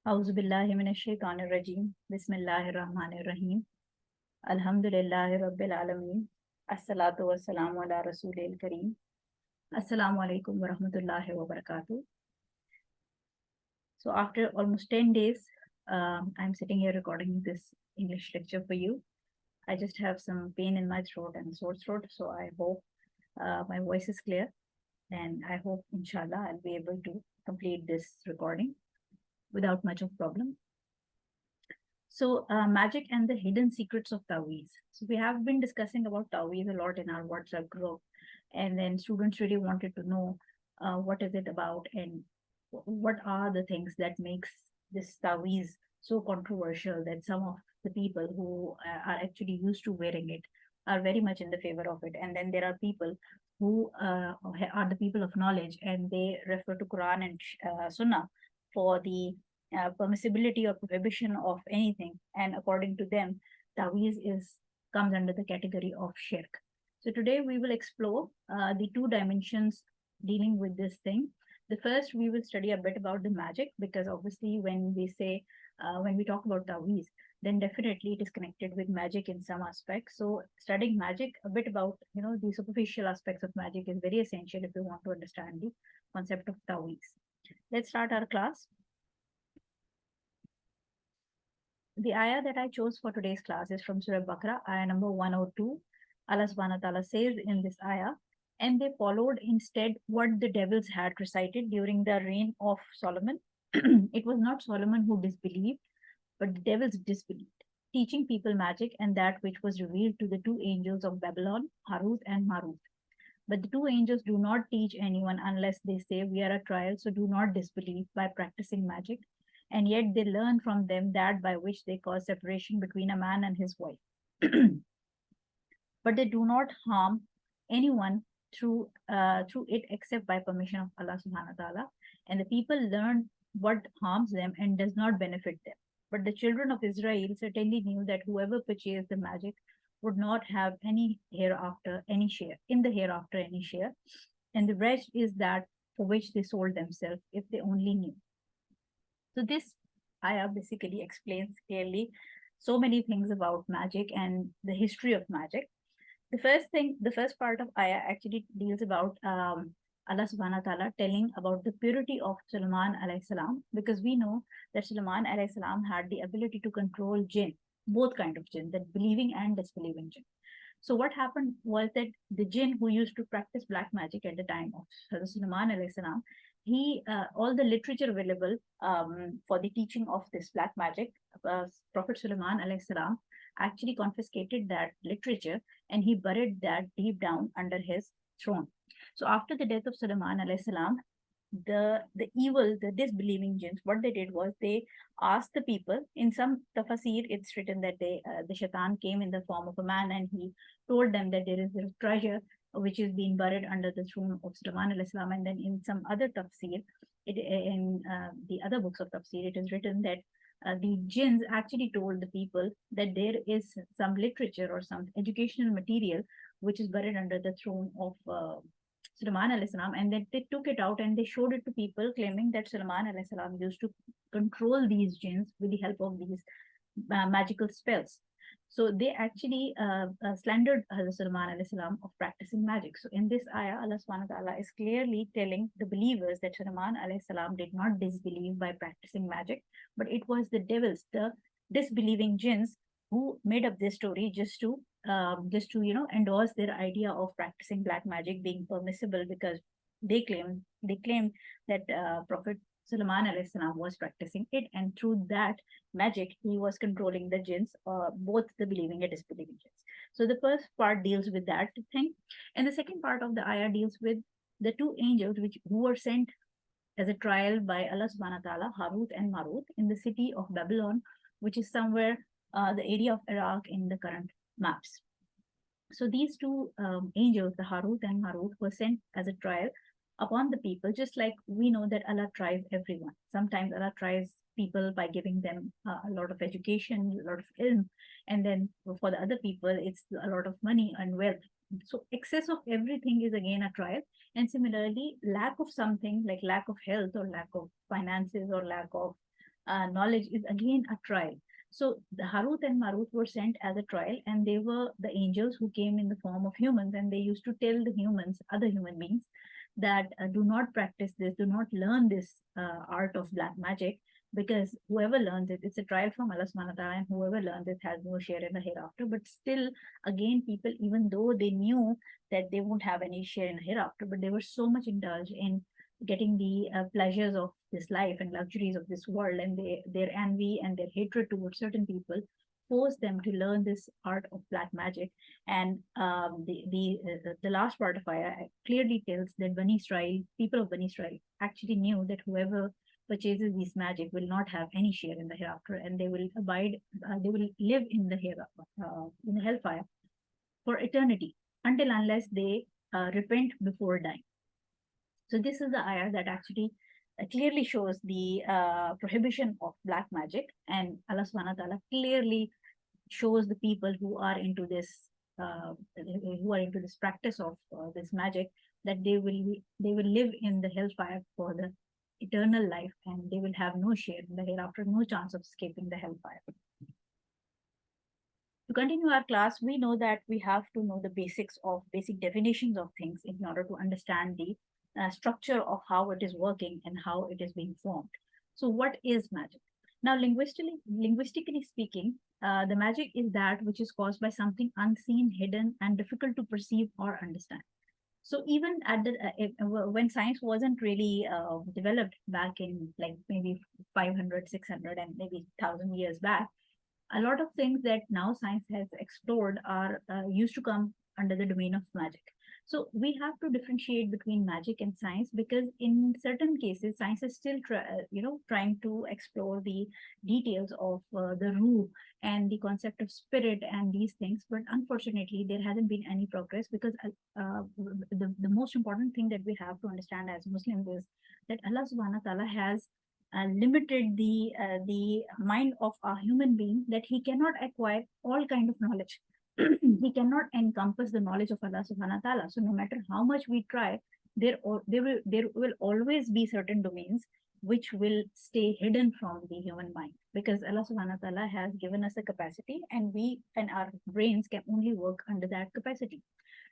Auzu billahi minash shaitanir rajim. Bismillahir rahmanir rahim. Alhamdulillahi rabbil alamin. Assalatu wassalamu ala rasulil kareem. Assalamu alaikum wa rahmatullahi wa barakatuh. So after almost 10 days, I'm sitting here recording this English lecture for you. I just have some pain in my throat and sore throat, so I hope my voice is clear, and I hope inshallah I'll be able to complete this recording without much of problem. So, magic and the hidden secrets of Taweez. So, we have been discussing about Taweez a lot in our WhatsApp group, and then students really wanted to know what is it about and what are the things that makes this Taweez so controversial that some of the people who are actually used to wearing it are very much in the favor of it, and then there are people who are the people of knowledge and they refer to Quran and Sunnah for the permissibility or prohibition of anything, and according to them, Taweez is comes under the category of shirk. So today we will explore the two dimensions dealing with this thing. The first, we will study a bit about the magic, because obviously when we say when we talk about Taweez, then definitely it is connected with magic in some aspects. So studying magic, a bit about the superficial aspects of magic is very essential if you want to understand the concept of Taweez. Let's start our class. The ayah that I chose for today's class is from Surah Baqarah, ayah number 102. Allah subhanahu wa ta'ala says in this ayah, and they followed instead what the devils had recited during the reign of Solomon. It was not Solomon who disbelieved, but the devils disbelieved, teaching people magic and that which was revealed to the two angels of Babylon, Harut and Marut. But the two angels do not teach anyone unless they say, we are a trial, so do not disbelieve by practicing magic. And yet they learn from them that by which they cause separation between a man and his wife. But they do not harm anyone through it except by permission of Allah subhanahu wa ta'ala. And the people learn what harms them and does not benefit them. But the children of Israel certainly knew that whoever purchased the magic would not have any hereafter any share in the hereafter any share, and the rest is that for which they sold themselves if they only knew. So this ayah basically explains clearly so many things about magic and the history of magic. The first part of ayah actually deals about Allah subhanahu wa ta'ala telling about the purity of Sulaiman alayhi salam, because we know that Sulaiman alayhi salam had the ability to control jinn, both kind of jinn, that believing and disbelieving jinn. So what happened was that the jinn who used to practice black magic at the time of Sulaiman alayhi salam, he all the literature available for the teaching of this black magic, Prophet Sulaiman alayhi salam actually confiscated that literature and he buried that deep down under his throne. So after the death of Sulaiman alayhi salam, the evil, the disbelieving jinns, what they did was they asked the people. In some tafsir, it's written that the shaitan came in the form of a man and he told them that there is a treasure which is being buried under the throne of Sulaiman alayhi salam. And then in some other tafsir, in the other books of tafsir, it is written that the jinns actually told the people that there is some literature or some educational material which is buried under the throne of Sulaiman alayhi salam, and then they took it out and they showed it to people, claiming that Sulaiman alayhi salam used to control these jinns with the help of these magical spells. So they actually slandered Hazrat Sulaiman alayhi salam of practicing magic. So in this ayah, Allah subhanahu wa ta'ala is clearly telling the believers that Sulaiman alayhi salam did not disbelieve by practicing magic, but it was the devils, the disbelieving jinns, who made up this story just to endorse their idea of practicing black magic being permissible, because they claim that Prophet Sulaiman alayhi salam was practicing it, and through that magic he was controlling the jinns, both the believing and disbelieving jinns. So the first part deals with that thing, and the second part of the ayah deals with the two angels who were sent as a trial by Allah subhanahu wa ta'ala, Harut and Marut, in the city of Babylon, which is somewhere the area of Iraq in the current maps. So these two angels, the Harut and Marut, were sent as a trial upon the people, just like we know that Allah tries everyone. Sometimes Allah tries people by giving them a lot of education, a lot of ilm, and then for the other people, it's a lot of money and wealth. So excess of everything is again a trial. And similarly, lack of something like lack of health or lack of finances or lack of knowledge is again a trial. So the Harut and Marut were sent as a trial, and they were the angels who came in the form of humans, and they used to tell the humans, other human beings, that do not practice this, do not learn this art of black magic, because whoever learns it, it's a trial from Allah subhanahu wa ta'ala, and whoever learns it has no share in the hereafter. But still, again, people, even though they knew that they won't have any share in the hereafter, but they were so much indulged in getting the pleasures of this life and luxuries of this world, and their envy and their hatred towards certain people forced them to learn this art of black magic. And the last part of ayah clearly tells that Bani Israel, people of Bani Israel, actually knew that whoever purchases this magic will not have any share in the hereafter, and they will abide, they will live in the in the hellfire for eternity, until unless they repent before dying. So this is the ayah that actually clearly shows the prohibition of black magic, and Allah subhanahu wa ta'ala clearly shows the people who are into this practice of this magic, that they will live in the hellfire for the eternal life, and they will have no share in the hereafter, no chance of escaping the hellfire. To continue our class, we know that we have to know the basic definitions of things in order to understand the structure of how it is working and how it is being formed. So what is magic? Now, linguistically speaking, the magic is that which is caused by something unseen, hidden, and difficult to perceive or understand. So even at when science wasn't really developed back in like maybe 500, 600, and maybe 1,000 years back, a lot of things that now science has explored are used to come under the domain of magic. So we have to differentiate between magic and science, because in certain cases science is still trying to explore the details of the root and the concept of spirit and these things, but unfortunately there hasn't been any progress, because the most important thing that we have to understand as Muslims is that Allah subhanahu wa ta'ala has limited the mind of a human being, that he cannot acquire all kind of knowledge. He cannot encompass the knowledge of Allah subhanahu wa ta'ala. So no matter how much we try, there will always be certain domains which will stay hidden from the human mind, because Allah subhanahu wa ta'ala has given us a capacity, and we and our brains can only work under that capacity.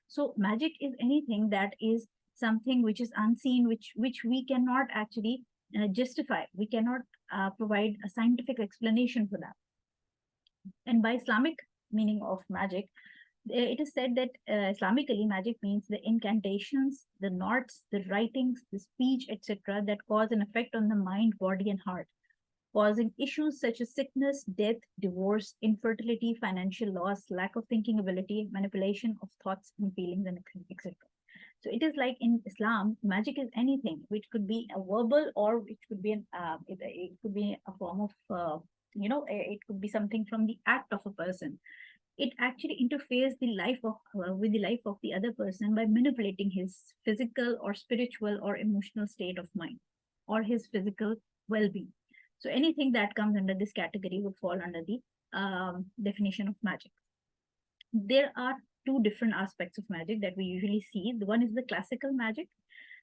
So magic is anything that is something which is unseen, which we cannot actually justify. We cannot provide a scientific explanation for that. And by Islamic meaning of magic, it is said that Islamically, magic means the incantations, the knots, the writings, the speech, etc., that cause an effect on the mind, body, and heart, causing issues such as sickness, death, divorce, infertility, financial loss, lack of thinking ability, manipulation of thoughts and feelings, and etc. So it is like in Islam, magic is anything which could be a verbal, or it could be it could be a form of it could be something from the act of a person. It actually interferes the life of with the life of the other person by manipulating his physical or spiritual or emotional state of mind, or his physical well-being. So anything that comes under this category would fall under the definition of magic. There are two different aspects of magic that we usually see. The one is the classical magic.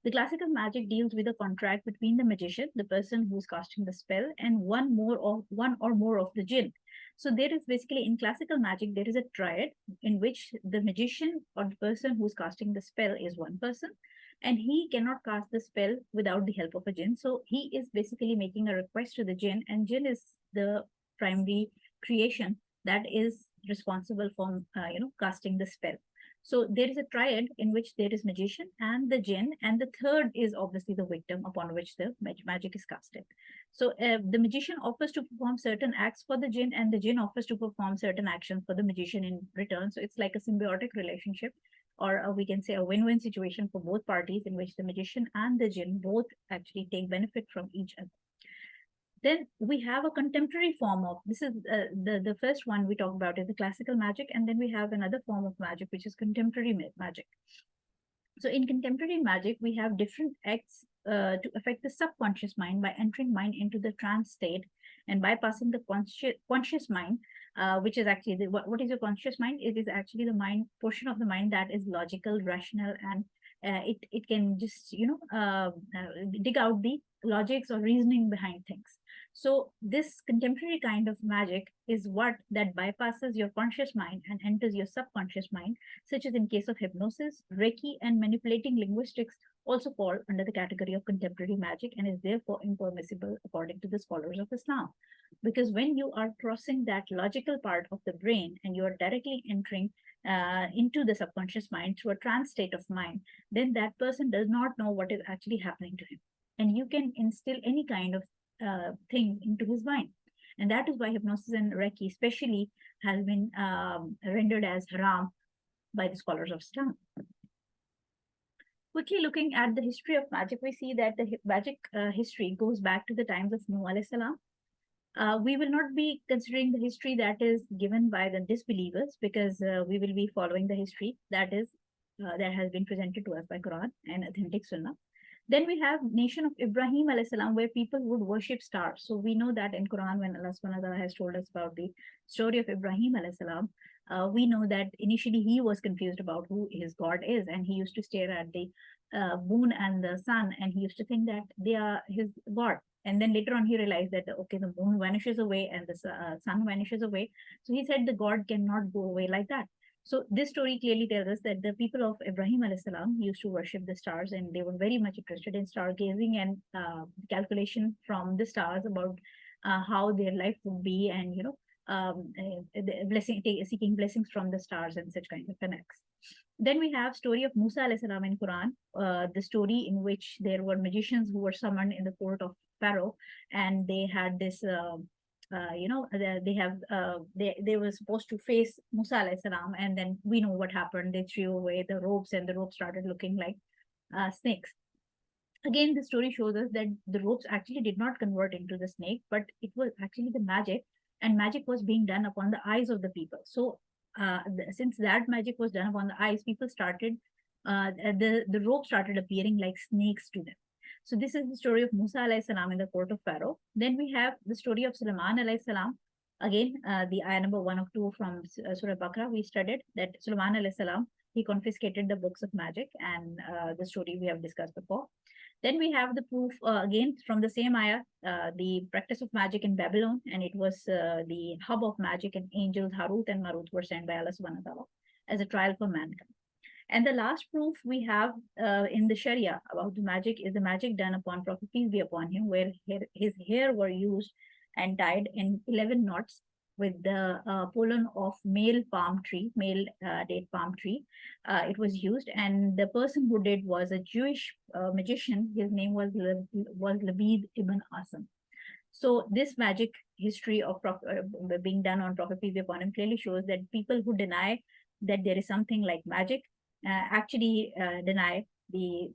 The classical magic deals with a contract between the magician, the person who's casting the spell, and one or more of the jinn. So there is basically, in classical magic, there is a triad in which the magician or the person who's casting the spell is one person, and he cannot cast the spell without the help of a jinn. So he is basically making a request to the jinn, and jinn is the primary creation that is responsible for casting the spell. So there is a triad in which there is magician and the jinn, and the third is obviously the victim upon which the magic is casted. So the magician offers to perform certain acts for the jinn, and the jinn offers to perform certain actions for the magician in return. So it's like a symbiotic relationship, or we can say a win-win situation for both parties, in which the magician and the jinn both actually take benefit from each other. Then we have a contemporary form of, this is the first one we talk about is the classical magic, and then we have another form of magic which is contemporary magic. So in contemporary magic, we have different acts to affect the subconscious mind by entering mind into the trance state and bypassing the conscious mind, which is actually what is your conscious mind? It is actually the mind portion of the mind that is logical, rational, and it can just dig out the logics or reasoning behind things. So this contemporary kind of magic is what that bypasses your conscious mind and enters your subconscious mind, such as in case of hypnosis, Reiki, and manipulating linguistics also fall under the category of contemporary magic and is therefore impermissible according to the scholars of Islam. Because when you are crossing that logical part of the brain and you are directly entering into the subconscious mind through a trance state of mind, then that person does not know what is actually happening to him. And you can instill any kind of thing into his mind. And that is why hypnosis and Reiki, especially, has been rendered as haram by the scholars of Islam. Quickly looking at the history of magic, we see that the magic history goes back to the times of Nuh alayhi salam. We will not be considering the history that is given by the disbelievers because we will be following the history that has been presented to us by Quran and authentic Sunnah. Then we have nation of Ibrahim alayhi salam, where people would worship stars. So we know that in Quran, when Allah subhanahu wa ta'ala has told us about the story of Ibrahim alayhi salam, we know that initially he was confused about who his God is, and he used to stare at the moon and the sun, and he used to think that they are his God. And then later on, he realized that okay, the moon vanishes away and the sun vanishes away. So he said the God cannot go away like that. So this story clearly tells us that the people of Ibrahim alayhi salam used to worship the stars, and they were very much interested in stargazing and calculation from the stars about how their life would be, and seeking blessings from the stars and such kind of connects. Then we have story of Musa alayhi salam in Quran, the story in which there were magicians who were summoned in the court of Pharaoh, and they had this. They were supposed to face Musa alayhi salam, and then we know what happened. They threw away the ropes, and the ropes started looking like snakes. Again, the story shows us that the ropes actually did not convert into the snake, but it was actually the magic, and magic was being done upon the eyes of the people. So, since that magic was done upon the eyes, people started the rope started appearing like snakes to them. So this is the story of Musa alayhi salam in the court of Pharaoh. Then we have the story of Sulaiman alayhi salam. Again, the ayah number 1 of 2 from Surah Baqarah, we studied that Sulaiman alayhi salam, he confiscated the books of magic, and the story we have discussed before. Then we have the proof again from the same ayah, the practice of magic in Babylon, and it was the hub of magic, and angels Harut and Marut were sent by Allah subhanahu wa ta'ala as a trial for mankind. And the last proof we have in the Sharia about the magic is the magic done upon Prophet, peace be upon him, where his hair were used and tied in 11 knots with the pollen of male date palm tree. It was used, and the person who did was a Jewish magician. His name was Labid ibn Asim. So this magic history of being done on Prophet, peace be upon him, clearly shows that people who deny that there is something like magic actually deny the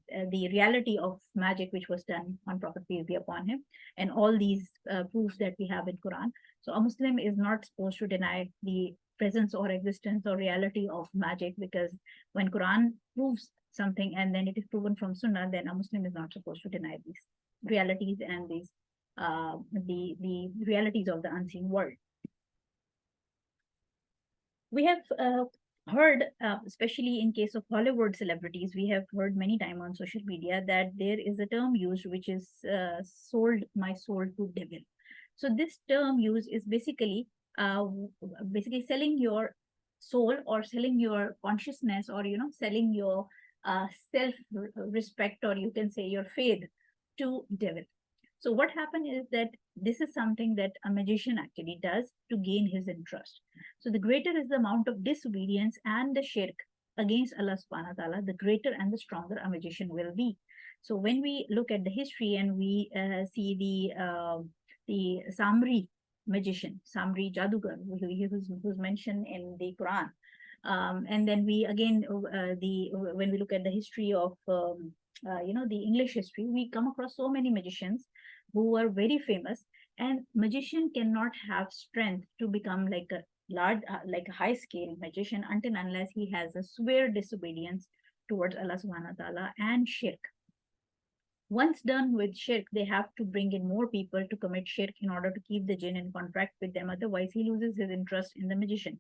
reality of magic which was done on Prophet, peace be upon him, and all these proofs that we have in Quran. So a Muslim is not supposed to deny the presence or existence or reality of magic, because when Quran proves something and then it is proven from Sunnah, then a Muslim is not supposed to deny these realities and these the realities of the unseen world. We have heard, especially in case of Hollywood celebrities, we have heard many times on social media that there is a term used which is sold my soul to devil. So this term used is basically selling your soul, or selling your consciousness, or selling your self respect, or you can say your faith to devil. So what happened is that this is something that a magician actually does to gain his interest. So the greater is the amount of disobedience and the shirk against Allah subhanahu wa ta'ala, the greater and the stronger a magician will be. So when we look at the history and we see the Samri magician, Samri Jadugar, who's mentioned in the Quran, and then we again when we look at the history of the English history, we come across so many magicians who are very famous, and magician cannot have strength to become like a like a high scale magician until unless he has a severe disobedience towards Allah subhanahu wa ta'ala and shirk. Once done with shirk, they have to bring in more people to commit shirk in order to keep the jinn in contract with them. Otherwise, he loses his interest in the magician.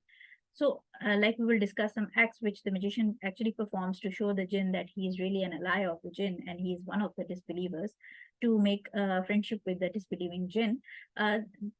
So, like we will discuss some acts which the magician actually performs to show the jinn that he is really an ally of the jinn and he is one of the disbelievers. to make friendship with the disbelieving jinn,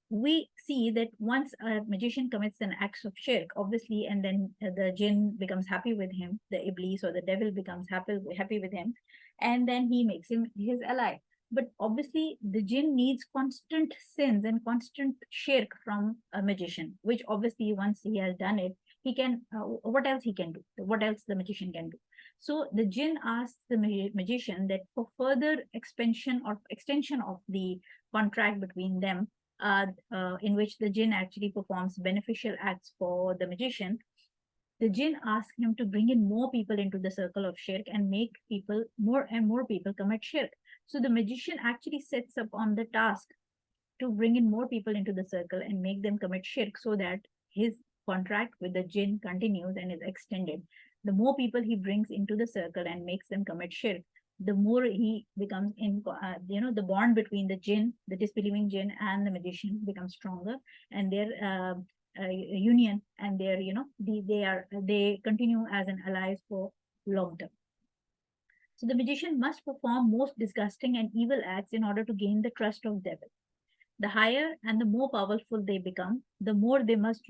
we see that once a magician commits an act of shirk, obviously, and then the jinn becomes happy with him, the iblis or the devil becomes happy with him, and then he makes him his ally. But obviously, the jinn needs constant sins and constant shirk from a magician, which obviously, once he has done it, he can, what else he can do? What else the magician can do? So the jinn asks the magician that for further expansion or extension of the contract between them, in which the jinn actually performs beneficial acts for the magician, the jinn asks him to bring in more people into the circle of shirk and make people, more and more people, commit shirk. So the magician actually sets up on the task to bring in more people into the circle and make them commit shirk, so that his contract with the jinn continues and is extended. The more people he brings into the circle and makes them commit shirk, the more he becomes in, the bond between the jinn, the disbelieving jinn, and the magician becomes stronger, and their union and their, they continue as an allies for long term. So the magician must perform most disgusting and evil acts in order to gain the trust of devil. The higher and the more powerful they become, the more they must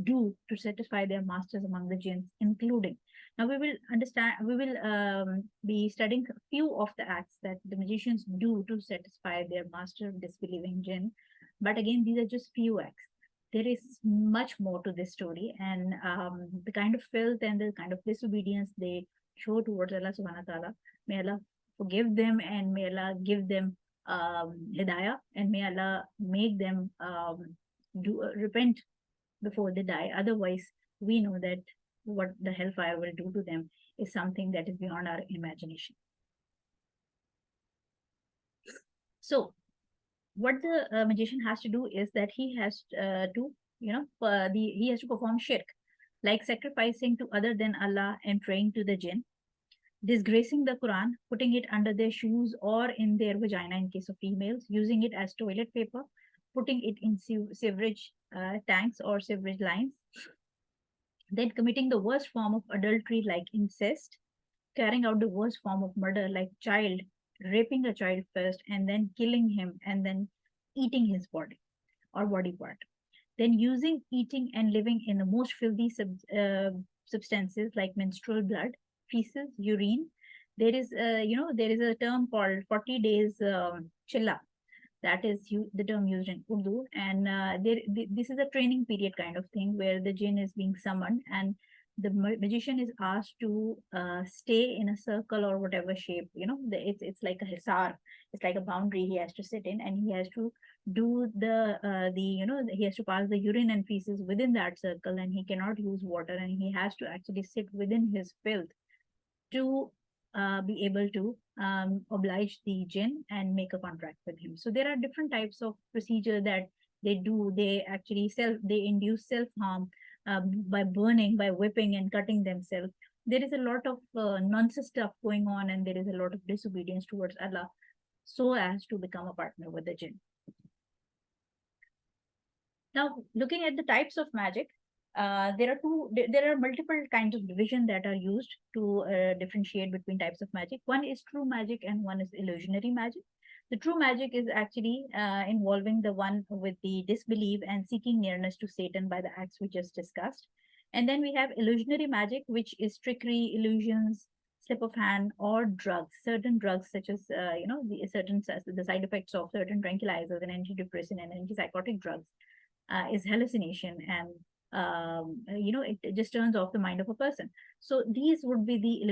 do to satisfy their masters among the jinns, including. Now we will be studying a few of the acts that the magicians do to satisfy their master disbelieving jinn. But again, these are just few acts. There is much more to this story, and the kind of filth and the kind of disobedience they show towards Allah subhanahu wa ta'ala. May Allah forgive them, and may Allah give them hidayah, and may Allah make them repent before they die. Otherwise, we know that what the hellfire will do to them is something that is beyond our imagination. So what the magician has to do is that he has he has to perform shirk, like sacrificing to other than Allah and praying to the jinn, disgracing the Quran, putting it under their shoes or in their vagina in case of females, using it as toilet paper, putting it in sewerage tanks or sewerage lines, then committing the worst form of adultery like incest, carrying out the worst form of murder like raping a child first, and then killing him, and then eating his body or body part. Then using, eating, and living in the most filthy substances like menstrual blood, feces, urine. There is, there is a term called 40 days chilla. That is the term used in Urdu. And this is a training period kind of thing where the jinn is being summoned, and the magician is asked to stay in a circle or whatever shape. It's like a hisar. It's like a boundary he has to sit in, and he has to do he has to pass the urine and feces within that circle, and he cannot use water, and he has to actually sit within his filth to be able to oblige the jinn and make a contract with him. So there are different types of procedure that they do. They actually they induce self-harm by burning, by whipping and cutting themselves. There is a lot of nonsense stuff going on, and there is a lot of disobedience towards Allah, so as to become a partner with the jinn. Now, looking at the types of magic, there are multiple kinds of division that are used to differentiate between types of magic. One is true magic and one is illusionary magic. The true magic is actually involving the one with the disbelief and seeking nearness to Satan by the acts we just discussed. And then we have illusionary magic, which is trickery, illusions, slip of hand, or drugs. Certain drugs, such as the side effects of certain tranquilizers and antidepressant and antipsychotic drugs, is hallucination, and it just turns off the mind of a person. So these would be the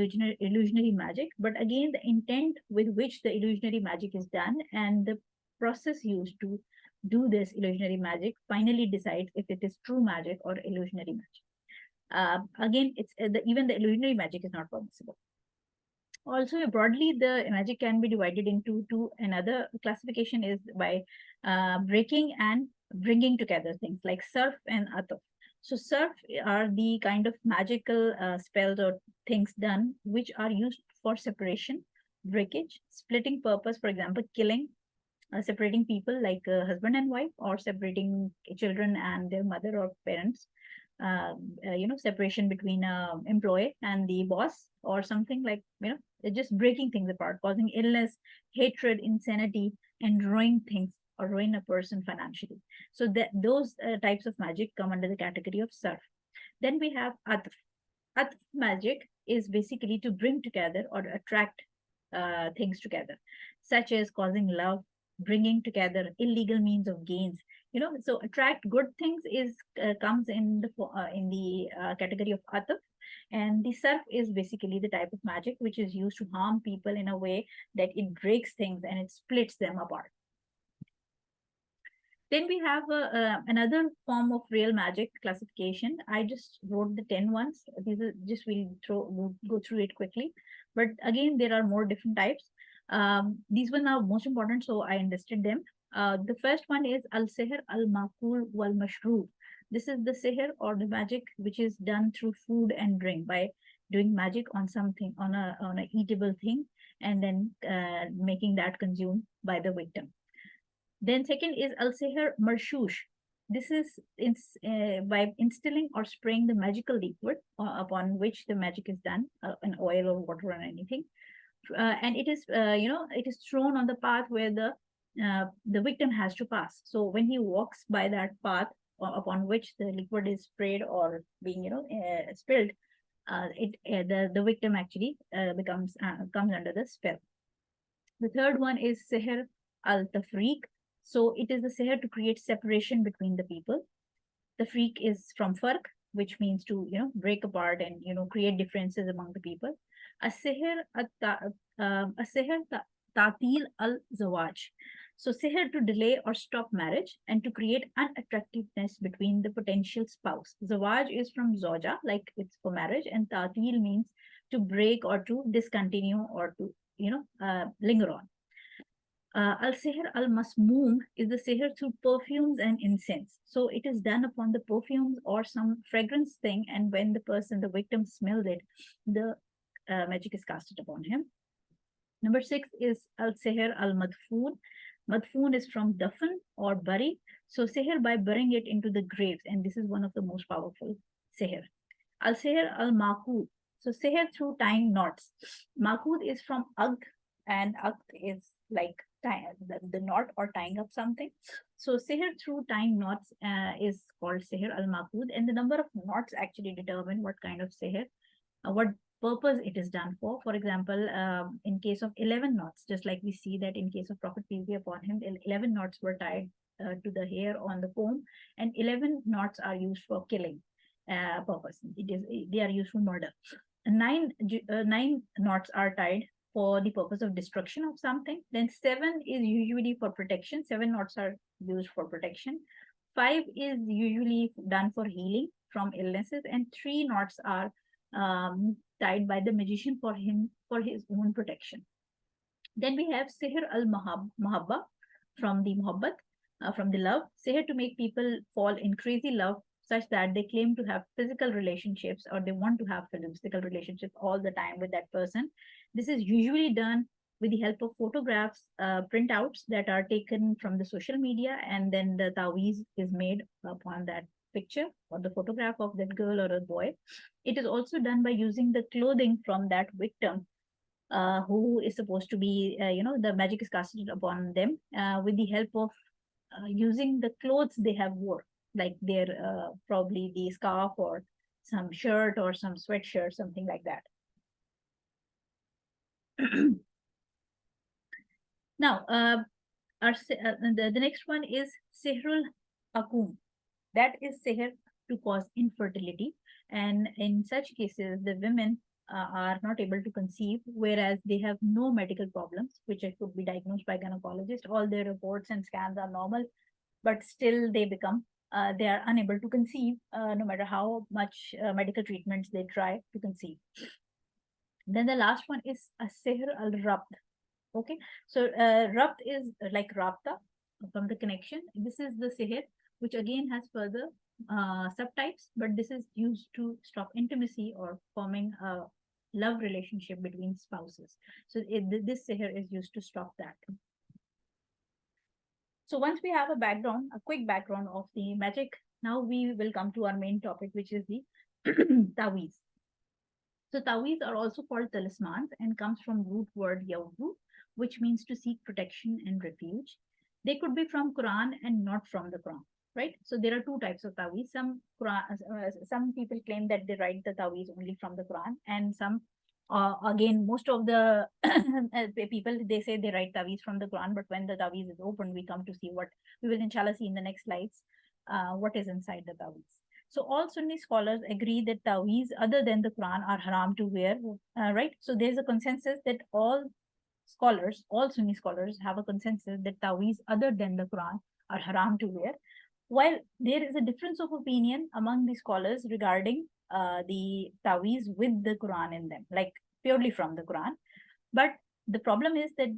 illusionary magic. But again, the intent with which the illusionary magic is done and the process used to do this illusionary magic finally decides if it is true magic or illusionary magic. Again, it's even the illusionary magic is not permissible. Also, broadly, the magic can be divided into two. Another classification is by breaking and bringing together things like surf and ataf. So surf are the kind of magical spells or things done which are used for separation, breakage, splitting purpose, for example, killing, separating people like husband and wife, or separating children and their mother or parents. separation between employee and the boss, or something like, just breaking things apart, causing illness, hatred, insanity, and ruining things or ruin a person financially. So that those types of magic come under the category of surf. Then we have atf. Atf magic is basically to bring together or attract things together, such as causing love, bringing together illegal means of gains. So attract good things is comes in the category of atf, and the surf is basically the type of magic which is used to harm people in a way that it breaks things and it splits them apart. Then we have another form of real magic classification. I just wrote the 10 ones. These are just, we'll go through it quickly. But again, there are more different types. These ones are most important, so I understood them. The first one is al-sihr al-maqul wal-mashru. This is the sihr or the magic which is done through food and drink, by doing magic on something, on a eatable thing, and then making that consumed by the victim. Then second is al-sihr marshush. This is by instilling or spraying the magical liquid upon which the magic is done, in oil or water or anything. And it is, it is thrown on the path where the victim has to pass. So when he walks by that path upon which the liquid is sprayed or being, spilled, the victim actually comes under the spell. The third one is sihr al-tafriq. So it is the sihr to create separation between the people. The freak is from farq, which means to, break apart and, create differences among the people. A sihr ta'til al-zawaj. So sihr to delay or stop marriage and to create unattractiveness between the potential spouse. Zawaj is from zoja, like it's for marriage, and ta'til means to break or to discontinue or to, linger on. Al-sihr al-masmoom is the sihr through perfumes and incense. So it is done upon the perfumes or some fragrance thing, and when the victim smells it, the magic is casted upon him. Number 6 is al-sihr al-madfoon. Madfoon is from dafn or bury. So sihr by burying it into the graves, and this is one of the most powerful sihr. Al-sihr al-maqud. So sihr through tying knots. Maqud is from aqd, and aqd is like the knot or tying up something. So sihr through tying knots is called sihr al-maqud, and the number of knots actually determine what kind of sihr, what purpose it is done for. For example, in case of 11 knots, just like we see that in case of Prophet peace be upon him, 11 knots were tied to the hair on the comb, and 11 knots are used for killing purpose. They are used for murder. Nine knots are tied for the purpose of destruction of something. Then 7 is usually for protection. 7 knots are used for protection. 5 is usually done for healing from illnesses, and 3 knots are tied by the magician for his own protection. Then we have sihr al-mahabba, from the muhabbat, from the love. Sihr to make people fall in crazy love, such that they claim to have physical relationships, or they want to have physical relationships all the time with that person. This is usually done with the help of photographs, printouts that are taken from the social media, and then the taweez is made upon that picture or the photograph of that girl or a boy. It is also done by using the clothing from that victim, who is supposed to be, the magic is casted upon them with the help of using the clothes they have wore, like their probably the scarf or some shirt or some sweatshirt, something like that. Now, the next one is sihrul akum. That is sihr to cause infertility, and in such cases, the women are not able to conceive, whereas they have no medical problems, which could be diagnosed by gynecologist. All their reports and scans are normal, but still they are unable to conceive, no matter how much medical treatments they try to conceive. Then the last one is a sihr al-rabt. Okay, so rabt is like rabta, from the connection. This is the sihr, which again has further subtypes, but this is used to stop intimacy or forming a love relationship between spouses. So this sihr is used to stop that. So once we have a quick background of the magic Now we will come to our main topic, which is the Taweez. So Taweez are also called talismans and comes from root word yawdu, which means to seek protection and refuge. They could be from Quran and not from the Quran, right? So there are two types of Taweez. Some people claim that they write the Taweez only from the Quran, and some again, most of the people, they say they write Taweez from the Quran, but when the Taweez is opened, we come to see what we will inshallah see in the next slides, what is inside the Taweez. So all Sunni scholars agree that taweez other than the Quran are haram to wear, right? So there's a consensus that all Sunni scholars have a consensus that taweez other than the Quran are haram to wear. While there is a difference of opinion among the scholars regarding the taweez with the Quran in them, like purely from the Quran. But the problem is that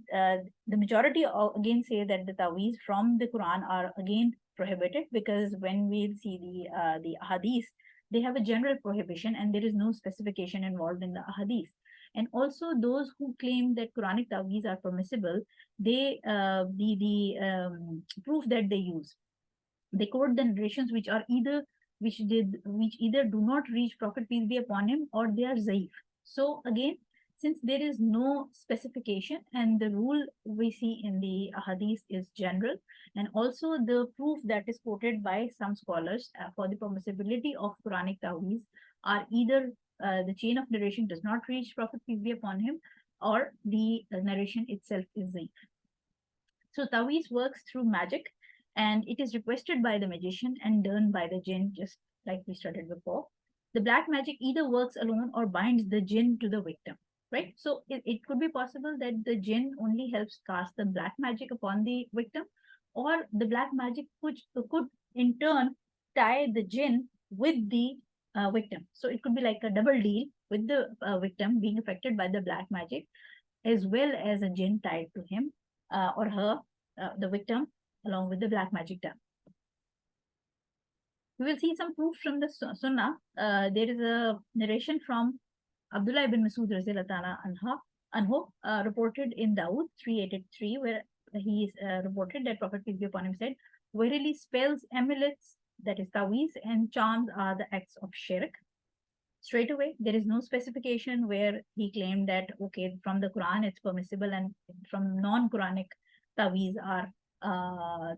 the majority again say that the taweez from the Quran are again prohibited, because when we see the hadith, they have a general prohibition and there is no specification involved in the hadith. And also those who claim that Quranic taweez are permissible, they the proof that they use, they quote the narrations which are either which either do not reach Prophet peace be upon him, or they are zaif. So again, since there is no specification and the rule we see in the hadith is general, and also the proof that is quoted by some scholars for the permissibility of Quranic taweez are either the chain of narration does not reach Prophet peace be upon him, or the narration itself is zaif. So taweez works through magic, and it is requested by the magician and done by the jinn, just like we studied before. The black magic either works alone or binds the jinn to the victim, right? So it could be possible that the jinn only helps cast the black magic upon the victim, or the black magic could in turn tie the jinn with the victim. So it could be like a double deal, with the victim being affected by the black magic, as well as a jinn tied to him or her, the victim, along with the black magic done. We will see some proof from the Sunnah. There is a narration from Abdullah ibn Masud anhu, reported in Dawood 3883, where he is reported that Prophet peace be upon him said, "Verily spells, amulets, that is taweez, and charms are the acts of shirk." Straight away, there is no specification where he claimed that okay, from the Quran it's permissible, and from non-Quranic taweez are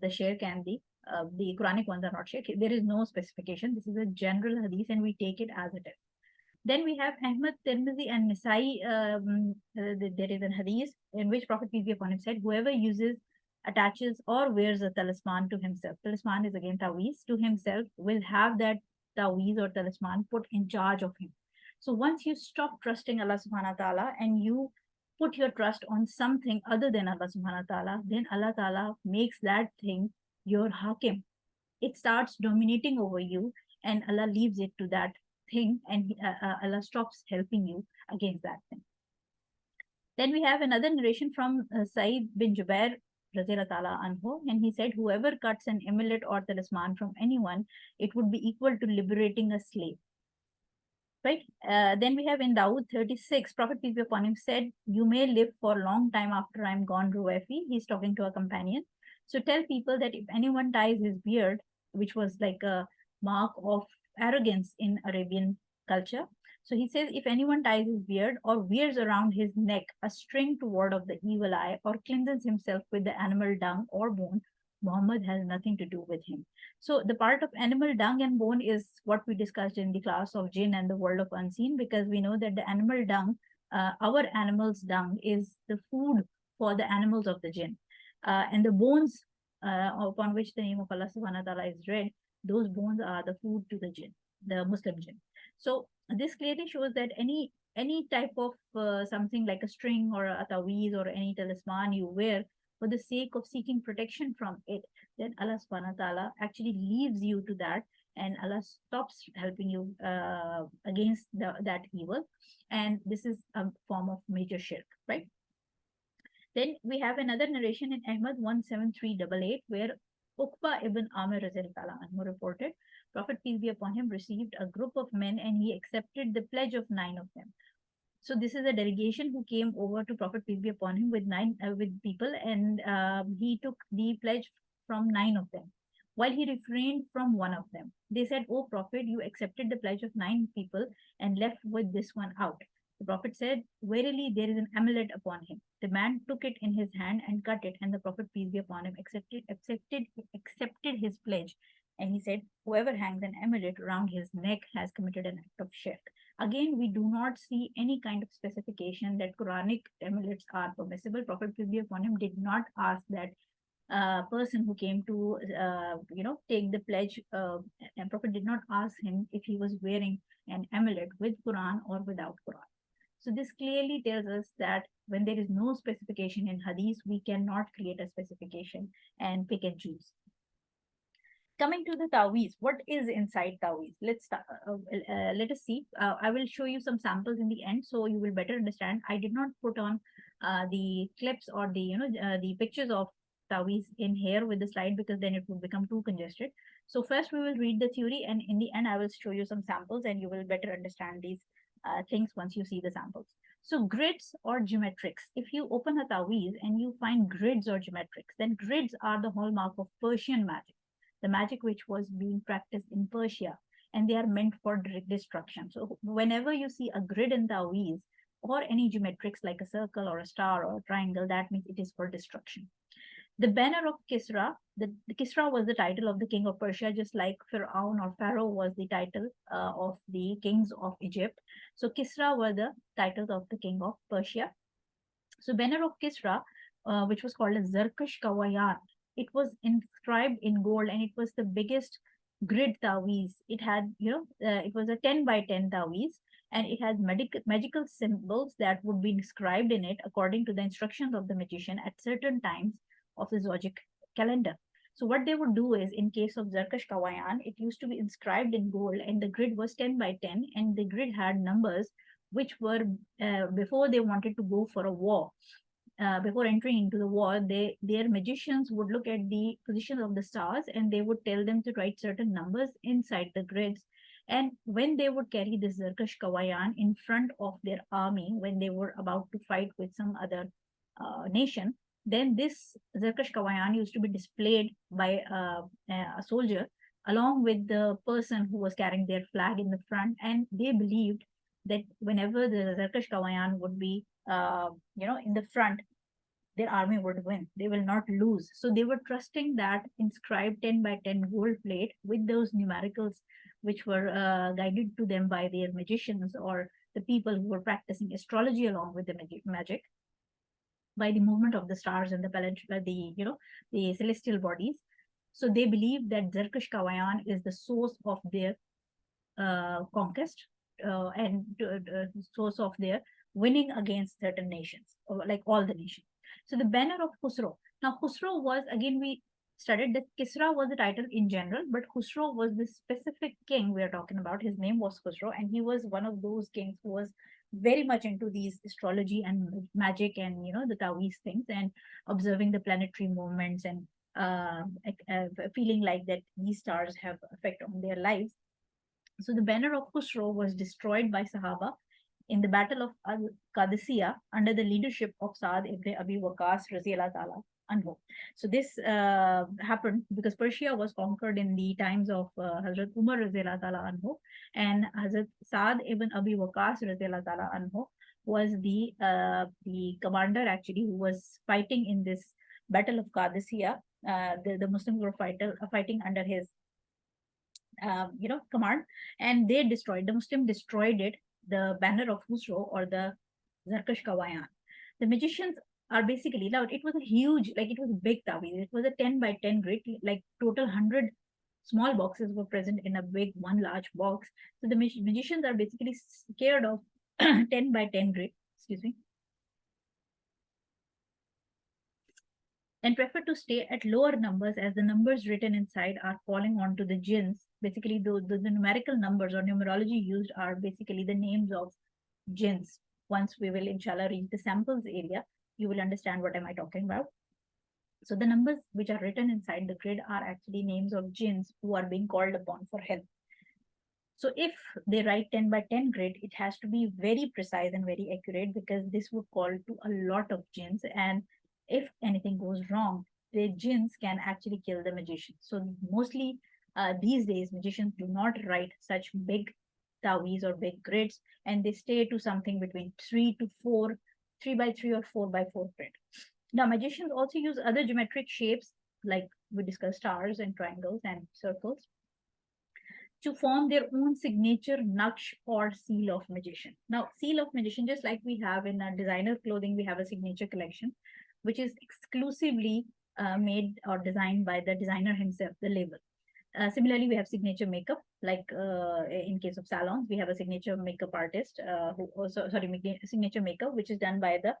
the shirk, and the Quranic ones are not shirk. There is no specification. This is a general hadith, and we take it as it is. Then we have Ahmad, Tirmidhi, and Nisai. There is a hadith in which Prophet peace be upon him said, "Whoever uses, attaches, or wears a talisman to himself, talisman is again taweez, to himself, will have that taweez or talisman put in charge of him." So once you stop trusting Allah subhanahu wa ta'ala and you put your trust on something other than Allah subhanahu wa ta'ala, then Allah ta'ala makes that thing your hakim. It starts dominating over you, and Allah leaves it to that thing, and Allah stops helping you against that thing. Then we have another narration from Said bin Jubair anhu, and he said, "Whoever cuts an amulet or talisman from anyone, it would be equal to liberating a slave." Right? Then we have in Dawood 36, Prophet peace be upon him said, "You may live for a long time after I'm gone, Ruwafi." He's talking to a companion. So tell people that if anyone ties his beard, which was like a mark of arrogance in Arabian culture. So he says, if anyone ties his beard or wears around his neck a string to ward off the evil eye, or cleanses himself with the animal dung or bone, Muhammad has nothing to do with him. So the part of animal dung and bone is what we discussed in the class of jinn and the world of unseen, because we know that the animal dung, our animal's dung, is the food for the animals of the jinn. And the bones upon which the name of Allah subhanahu wa ta'ala is read, those bones are the food to the jinn, the Muslim jinn. So this clearly shows that any type of something like a string or a taweez or any talisman you wear for the sake of seeking protection from it, then Allah subhanahu wa ta'ala actually leaves you to that, and Allah stops helping you against that evil. And this is a form of major shirk, right? Then we have another narration in Ahmad 17388, where Uqba ibn Amir anhu reported, Prophet peace be upon him received a group of men and he accepted the pledge of 9 of them. So this is a delegation who came over to Prophet peace be upon him with with people, and he took the pledge from 9 of them. while he refrained from one of them. They said, O Prophet, you accepted the pledge of 9 people and left with this one out. The Prophet said, Verily, there is an amulet upon him. The man took it in his hand and cut it, and the Prophet, peace be upon him, accepted his pledge. And he said, Whoever hangs an amulet around his neck has committed an act of shirk. Again, we do not see any kind of specification that Quranic amulets are permissible. Prophet, peace be upon him, did not ask that person who came to take the pledge, and Prophet did not ask him if he was wearing an amulet with Quran or without Quran. So this clearly tells us that when there is no specification in Hadith, we cannot create a specification and pick and choose. Coming to the Taweez, what is inside Taweez? Let us see. I will show you some samples in the end, so you will better understand. I did not put on the clips or the pictures of Taweez in here with the slide, because then it would become too congested. So first we will read the theory, and in the end I will show you some samples, and you will better understand these things once you see the samples. So grids or geometrics. If you open a Taweez and you find grids or geometrics, then grids are the hallmark of Persian magic, the magic which was being practiced in Persia, and they are meant for destruction. So whenever you see a grid in Taweez or any geometrics like a circle or a star or a triangle, that means it is for destruction. The banner of Kisra, the Kisra was the title of the king of Persia, just like Pharaoh or Pharaoh was the title of the kings of Egypt. So Kisra were the titles of the king of Persia. So banner of Kisra, which was called as Zarkash Kawayan, it was inscribed in gold, and it was the biggest grid Taweez. It had, it was a 10 by 10 Taweez, and it had magical symbols that would be inscribed in it according to the instructions of the magician at certain times of the zodiac calendar. So what they would do is, in case of Zarkash Kawayan, it used to be inscribed in gold, and the grid was 10 by 10, and the grid had numbers which were, before they wanted to go for a war, before entering into the war, their magicians would look at the positions of the stars, and they would tell them to write certain numbers inside the grids. And when they would carry this Zarkash Kawayan in front of their army, when they were about to fight with some other nation, then this Zarkash Kawayan used to be displayed by a soldier along with the person who was carrying their flag in the front. And they believed that whenever the Zarkash Kawayan would be, in the front, their army would win. They will not lose. So they were trusting that inscribed 10 by 10 gold plate with those numericals, which were guided to them by their magicians or the people who were practicing astrology along with the magic, by the movement of the stars and the celestial bodies. So they believe that Zarkash Kawayan is the source of their conquest, and source of their winning against certain nations, like all the nations. So the banner of Khusro. Now Khusro was, again, we studied that Kisra was the title in general, but Khusro was the specific king we are talking about. His name was Khusro, and he was one of those kings who was very much into these astrology and magic and the Taoist things, and observing the planetary movements, and feeling like that these stars have effect on their lives. So the banner of Khusro was destroyed by Sahaba in the Battle of Al-Qadisiyah under the leadership of Saad ibn Abi Waqas Raziyallahu Ta'ala anhu. So this happened because Persia was conquered in the times of Hazrat Umar Raziyallahu Ta'ala anhu, and Hazrat Saad ibn Abi Waqas Raziyallahu Ta'ala anhu was the commander actually who was fighting in this Battle of Qadisiyah. The Muslims were fighting under his command, and the Muslim destroyed it, the banner of Khusro or the Zarkash Kawayan. The magicians are basically, now it was a huge, like it was a big Taweez. It was a 10 by 10 grid, like total 100 small boxes were present in a big one large box. So the magicians are basically scared of 10 by 10 grid, excuse me, and prefer to stay at lower numbers, as the numbers written inside are falling onto the jinns. Basically, the numerical numbers or numerology used are basically the names of jinns. Once we will, inshallah, reach the samples area, you will understand what am I talking about. So the numbers which are written inside the grid are actually names of jinns who are being called upon for help. So if they write 10 by 10 grid, it has to be very precise and very accurate, because this would call to a lot of jinns, and if anything goes wrong, the jinns can actually kill the magician. So mostly these days, magicians do not write such big taweez or big grids, and they stay to something between 3 to 4, 3 by 3 or 4 by 4 grid. Now, magicians also use other geometric shapes, like we discussed stars and triangles and circles, to form their own signature naksh or seal of magician. Now, seal of magician, just like we have in our designer clothing, we have a signature collection, which is exclusively made or designed by the designer himself, the label. Similarly, we have signature makeup, like in case of salons, we have a signature makeup artist who also, sorry, signature makeup, which is done by the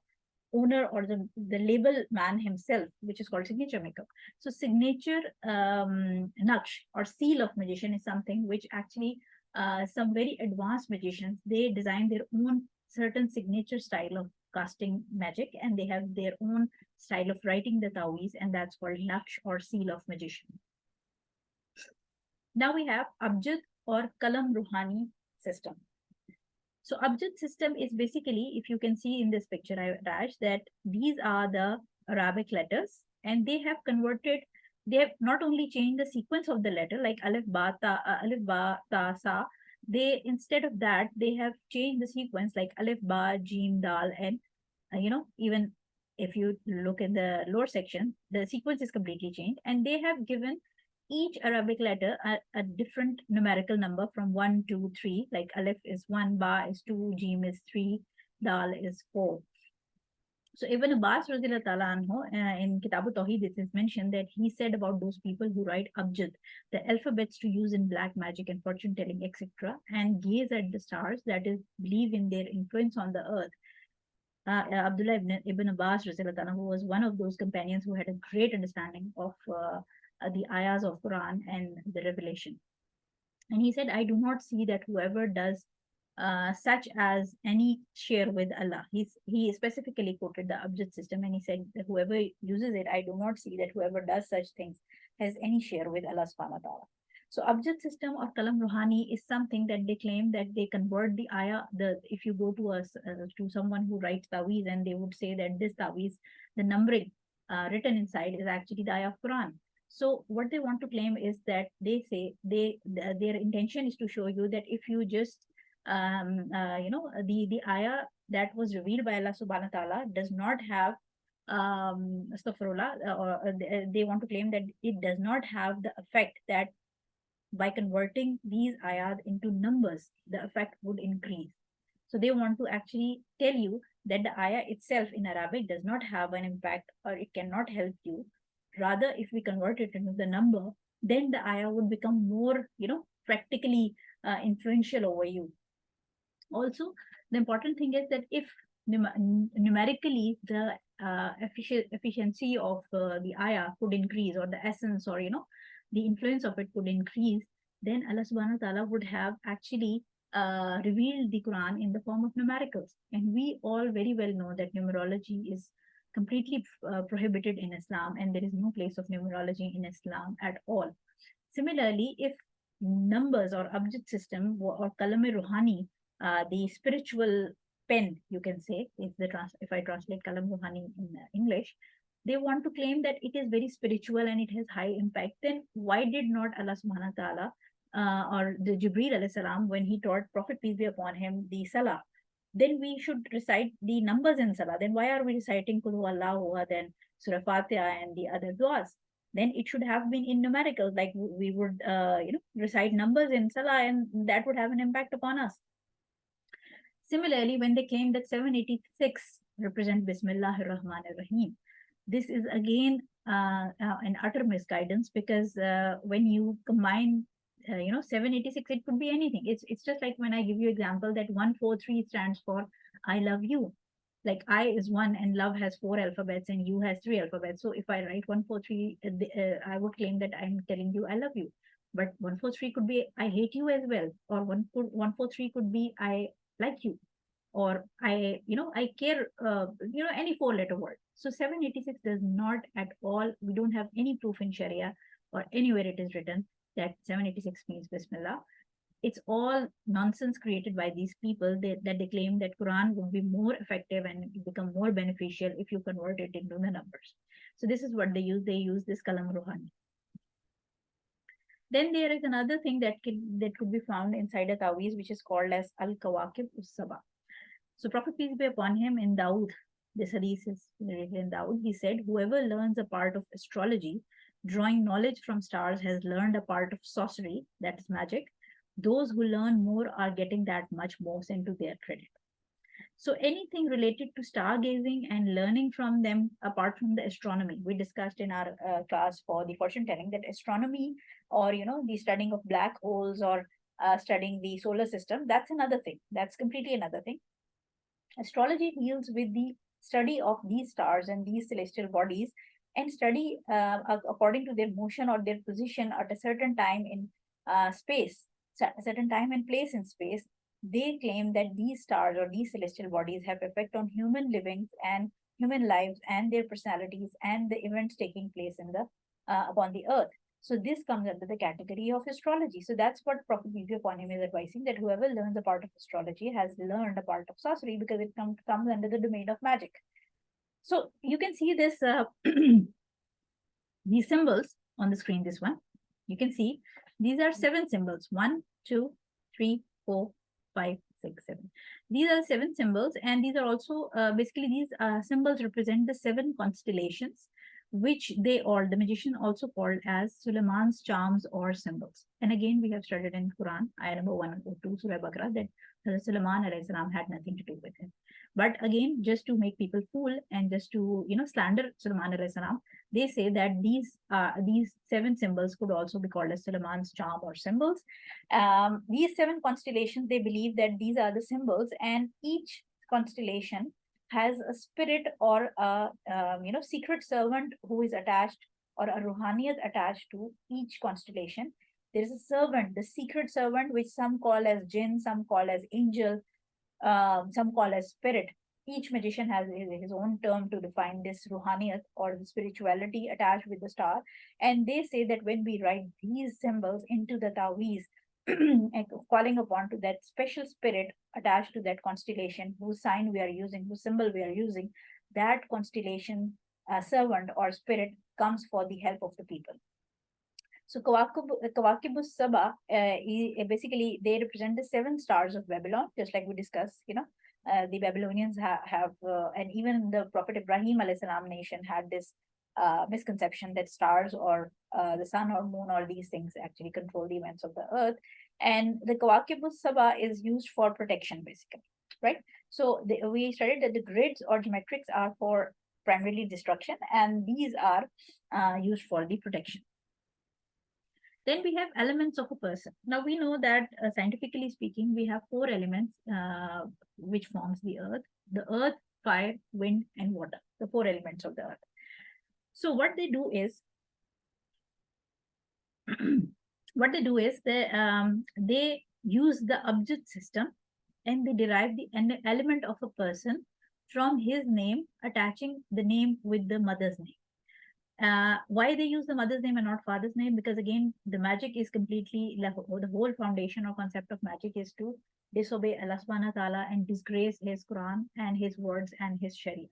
owner or the label man himself, which is called signature makeup. So signature naksh or seal of magician is something which actually some very advanced magicians, they design their own certain signature style of casting magic, and they have their own style of writing the taweez, and that's called naksh or seal of magician. Now we have abjad or kalam ruhani system. So abjad system is basically, if you can see in this picture I attached, that these are the Arabic letters, and they have converted, they have not only changed the sequence of the letter, like alif ba ta sa, they, instead of that, they have changed the sequence like alif ba jim dal, and even if you look in the lower section, the sequence is completely changed, and they have given each Arabic letter a different numerical number from 1, 2, 3. Like Aleph is 1, Ba is 2, Jim is 3, Dal is 4. So Ibn Abbas in Kitab al-Tawheed, it is mentioned that he said about those people who write Abjad, the alphabets to use in black magic and fortune telling, etc., and gaze at the stars, that is, believe in their influence on the earth. Abdullah ibn Abbas, who was one of those companions who had a great understanding of the ayahs of Quran and the revelation. And he said, I do not see that whoever does such as any share with Allah. He specifically quoted the Abjad system, and he said that whoever uses it, I do not see that whoever does such things has any share with Allah subhanahu wa ta'ala. So Abjad system or Kalam Ruhani is something that they claim that they convert the ayah. If you go to to someone who writes Taweez, and they would say that this Taweez, the numbering written inside is actually the ayah of Quran. So what they want to claim is that they say their intention is to show you that if you just the ayah that was revealed by Allah subhanahu wa ta'ala does not have astaghfirullah, or they want to claim that it does not have the effect that by converting these ayat into numbers, the effect would increase. So they want to actually tell you that the ayah itself in Arabic does not have an impact, or it cannot help you. Rather, if we convert it into the number, then the ayah would become more, practically influential over you. Also, the important thing is that if numerically the efficiency of the ayah could increase, or the essence, or the influence of it could increase, then Allah subhanahu wa ta'ala would have actually revealed the Quran in the form of numericals. And we all very well know that numerology is completely prohibited in Islam, and there is no place of numerology in Islam at all. Similarly, if numbers or abjad system or kalam ruhani, the spiritual pen, you can say, if I translate kalam ruhani in English, they want to claim that it is very spiritual and it has high impact, then why did not Allah subhanahu wa ta'ala or the Jibreel alayhi salam, when he taught Prophet peace be upon him the salah, then we should recite the numbers in salah. Then why are we reciting Qul Huwallahu, then Surah Fatiha and the other du'as? Then it should have been in numericals, like we would recite numbers in salah, and that would have an impact upon us. Similarly, when they claim that 786 represent Bismillahir Rahmanir Rahim, this is again an utter misguidance, because when you combine 786, it could be anything. It's just like when I give you example that 143 stands for I love you. Like I is 1 and love has 4 alphabets and you has 3 alphabets. So if I write 143, I would claim that I'm telling you I love you. But 143 could be I hate you as well, or 143 could be I like you, or I care, any 4-letter word. So 786 does not at all, we don't have any proof in Sharia or anywhere it is written that 786 means Bismillah. It's all nonsense created by these people that they claim that Quran would be more effective and become more beneficial if you convert it into the numbers. So this is what they use. They use this kalam ruhani. Then there is another thing that could be found inside a Taweez, which is called as Al-Kawakib Us-Saba. So Prophet peace be upon him in Dawood, this hadith is narrated in Dawood, he said, whoever learns a part of astrology, drawing knowledge from stars, has learned a part of sorcery, that is magic. Those who learn more are getting that much more into their credit. So anything related to stargazing and learning from them, apart from the astronomy, we discussed in our class for the fortune telling that astronomy, or the studying of black holes, or studying the solar system, that's another thing. That's completely another thing. Astrology deals with the study of these stars and these celestial bodies, and study according to their motion or their position at a certain time in space, a certain time and place in space. They claim that these stars or these celestial bodies have effect on human livings and human lives and their personalities and the events taking place in the upon the earth. So this comes under the category of astrology. So that's what Prophet peace be upon him is advising, that whoever learns a part of astrology has learned a part of sorcery, because it comes under the domain of magic. So you can see this these symbols on the screen. This one, you can see these are 7 symbols: 1, 2, 3, 4, 5, 6, 7. These are 7 symbols, and these are also basically these symbols represent the 7 constellations, which the magician also called as Suleiman's charms or symbols. And again, we have studied in Quran, ayah number 102, Surah Baqarah, that Suleiman alayhi salam had nothing to do with him. But again, just to make people fool and just to slander Suleiman alayhi salam, they say that these 7 symbols could also be called as Suleiman's charm or symbols. These 7 constellations, they believe that these are the symbols, and each constellation has a spirit or a secret servant who is attached, or a ruhaniyat attached to each constellation. There is a servant, the secret servant, which some call as jinn, some call as angel, some call as spirit. Each magician has his own term to define this ruhaniyat or the spirituality attached with the star. And they say that when we write these symbols into the Taweez, calling upon to that special spirit attached to that constellation, whose sign we are using, whose symbol we are using, that constellation servant or spirit comes for the help of the people. So Kawakibus Saba, basically they represent the 7 stars of Babylon, just like we discussed. The Babylonians have and even the Prophet Ibrahim alayhi salam nation had this misconception that stars or the sun or moon or these things actually control the events of the earth. And the Kawakibus Saba is used for protection, basically, right? So we studied that the grids or geometrics are for primarily destruction, and these are used for the protection. Then we have elements of a person. Now we know that scientifically speaking, we have 4 elements which forms the earth, fire, wind, and water, the 4 elements of the earth. So what they do is, they use the abjad system, and they derive the element of a person from his name, attaching the name with the mother's name. Why they use the mother's name and not father's name? Because again, the magic is completely, the whole foundation or concept of magic is to disobey Allah subhanahu wa ta'ala and disgrace his Quran and his words and his Sharia.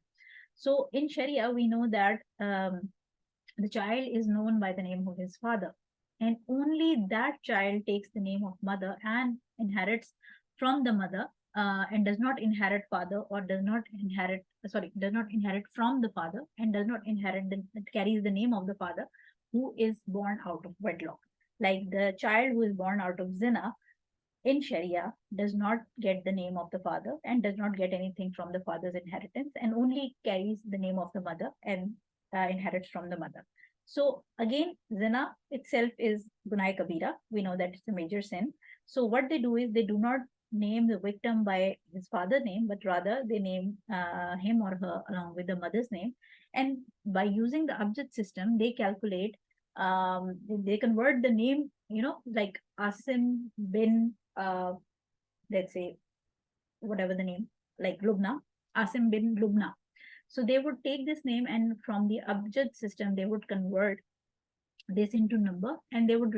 So in Sharia, we know that the child is known by the name of his father, and only that child takes the name of mother and inherits from the mother, and does not inherit father, or does not inherit from the father, and does not carries the name of the father, who is born out of wedlock. Like the child who is born out of zina in Sharia does not get the name of the father and does not get anything from the father's inheritance, and only carries the name of the mother and inherits from the mother. So again, zina itself is gunai kabira. We know that it's a major sin. So what they do is, they do not name the victim by his father's name, but rather they name him or her along with the mother's name. And by using the abjad system, they calculate, they convert the name, like Asim bin, let's say, whatever the name, like Lubna, Asim bin Lubna. So they would take this name, and from the abjad system, they would convert this into number, and they would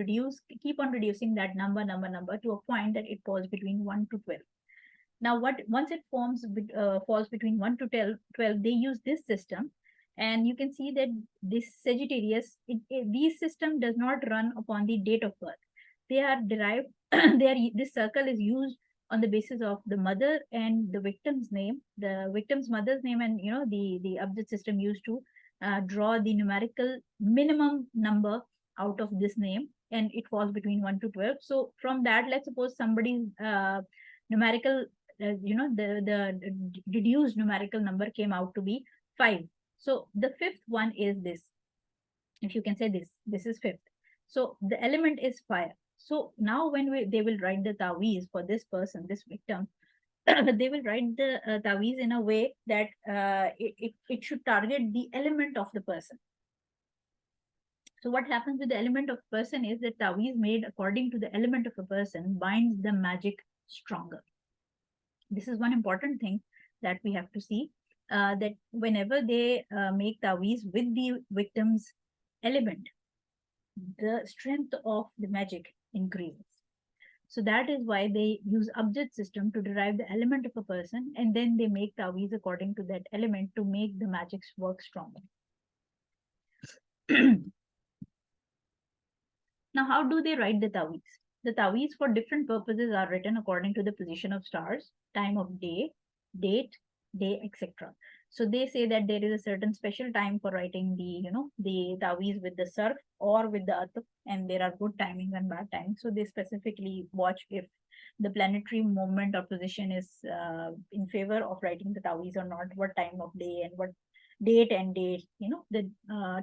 keep on reducing that number to a point that it falls between 1 to 12. Now, once it falls between 1 to 12, they use this system, And you can see that this Sagittarius, these system does not run upon the date of birth. They are derived. This circle is used on the basis of the mother and the victim's name, the victim's mother's name, and the update system used to draw the numerical minimum number out of this name, and it falls between 1 to 12. So from that, let's suppose somebody's numerical, the deduced numerical number came out to be 5. So the fifth one is this. If you can say this is fifth. So the element is fire. So now when they will write the Taweez for this person, this victim, they will write the Taweez in a way that it should target the element of the person. So what happens with the element of person is that Taweez made according to the element of a person binds the magic stronger. This is one important thing that we have to see, that whenever they make Taweez with the victim's element, the strength of the magic increases. So that is why they use abjad system to derive the element of a person, and then they make Taweez according to that element to make the magics work stronger. Now, how do they write the Taweez? The Taweez for different purposes are written according to the position of stars, time of day, date, day, etc. So they say that there is a certain special time for writing the Taweez with the surf or with the atuf, and there are good timings and bad timings. So they specifically watch if the planetary movement or position is in favor of writing the Taweez or not, what time of day and what date and date, the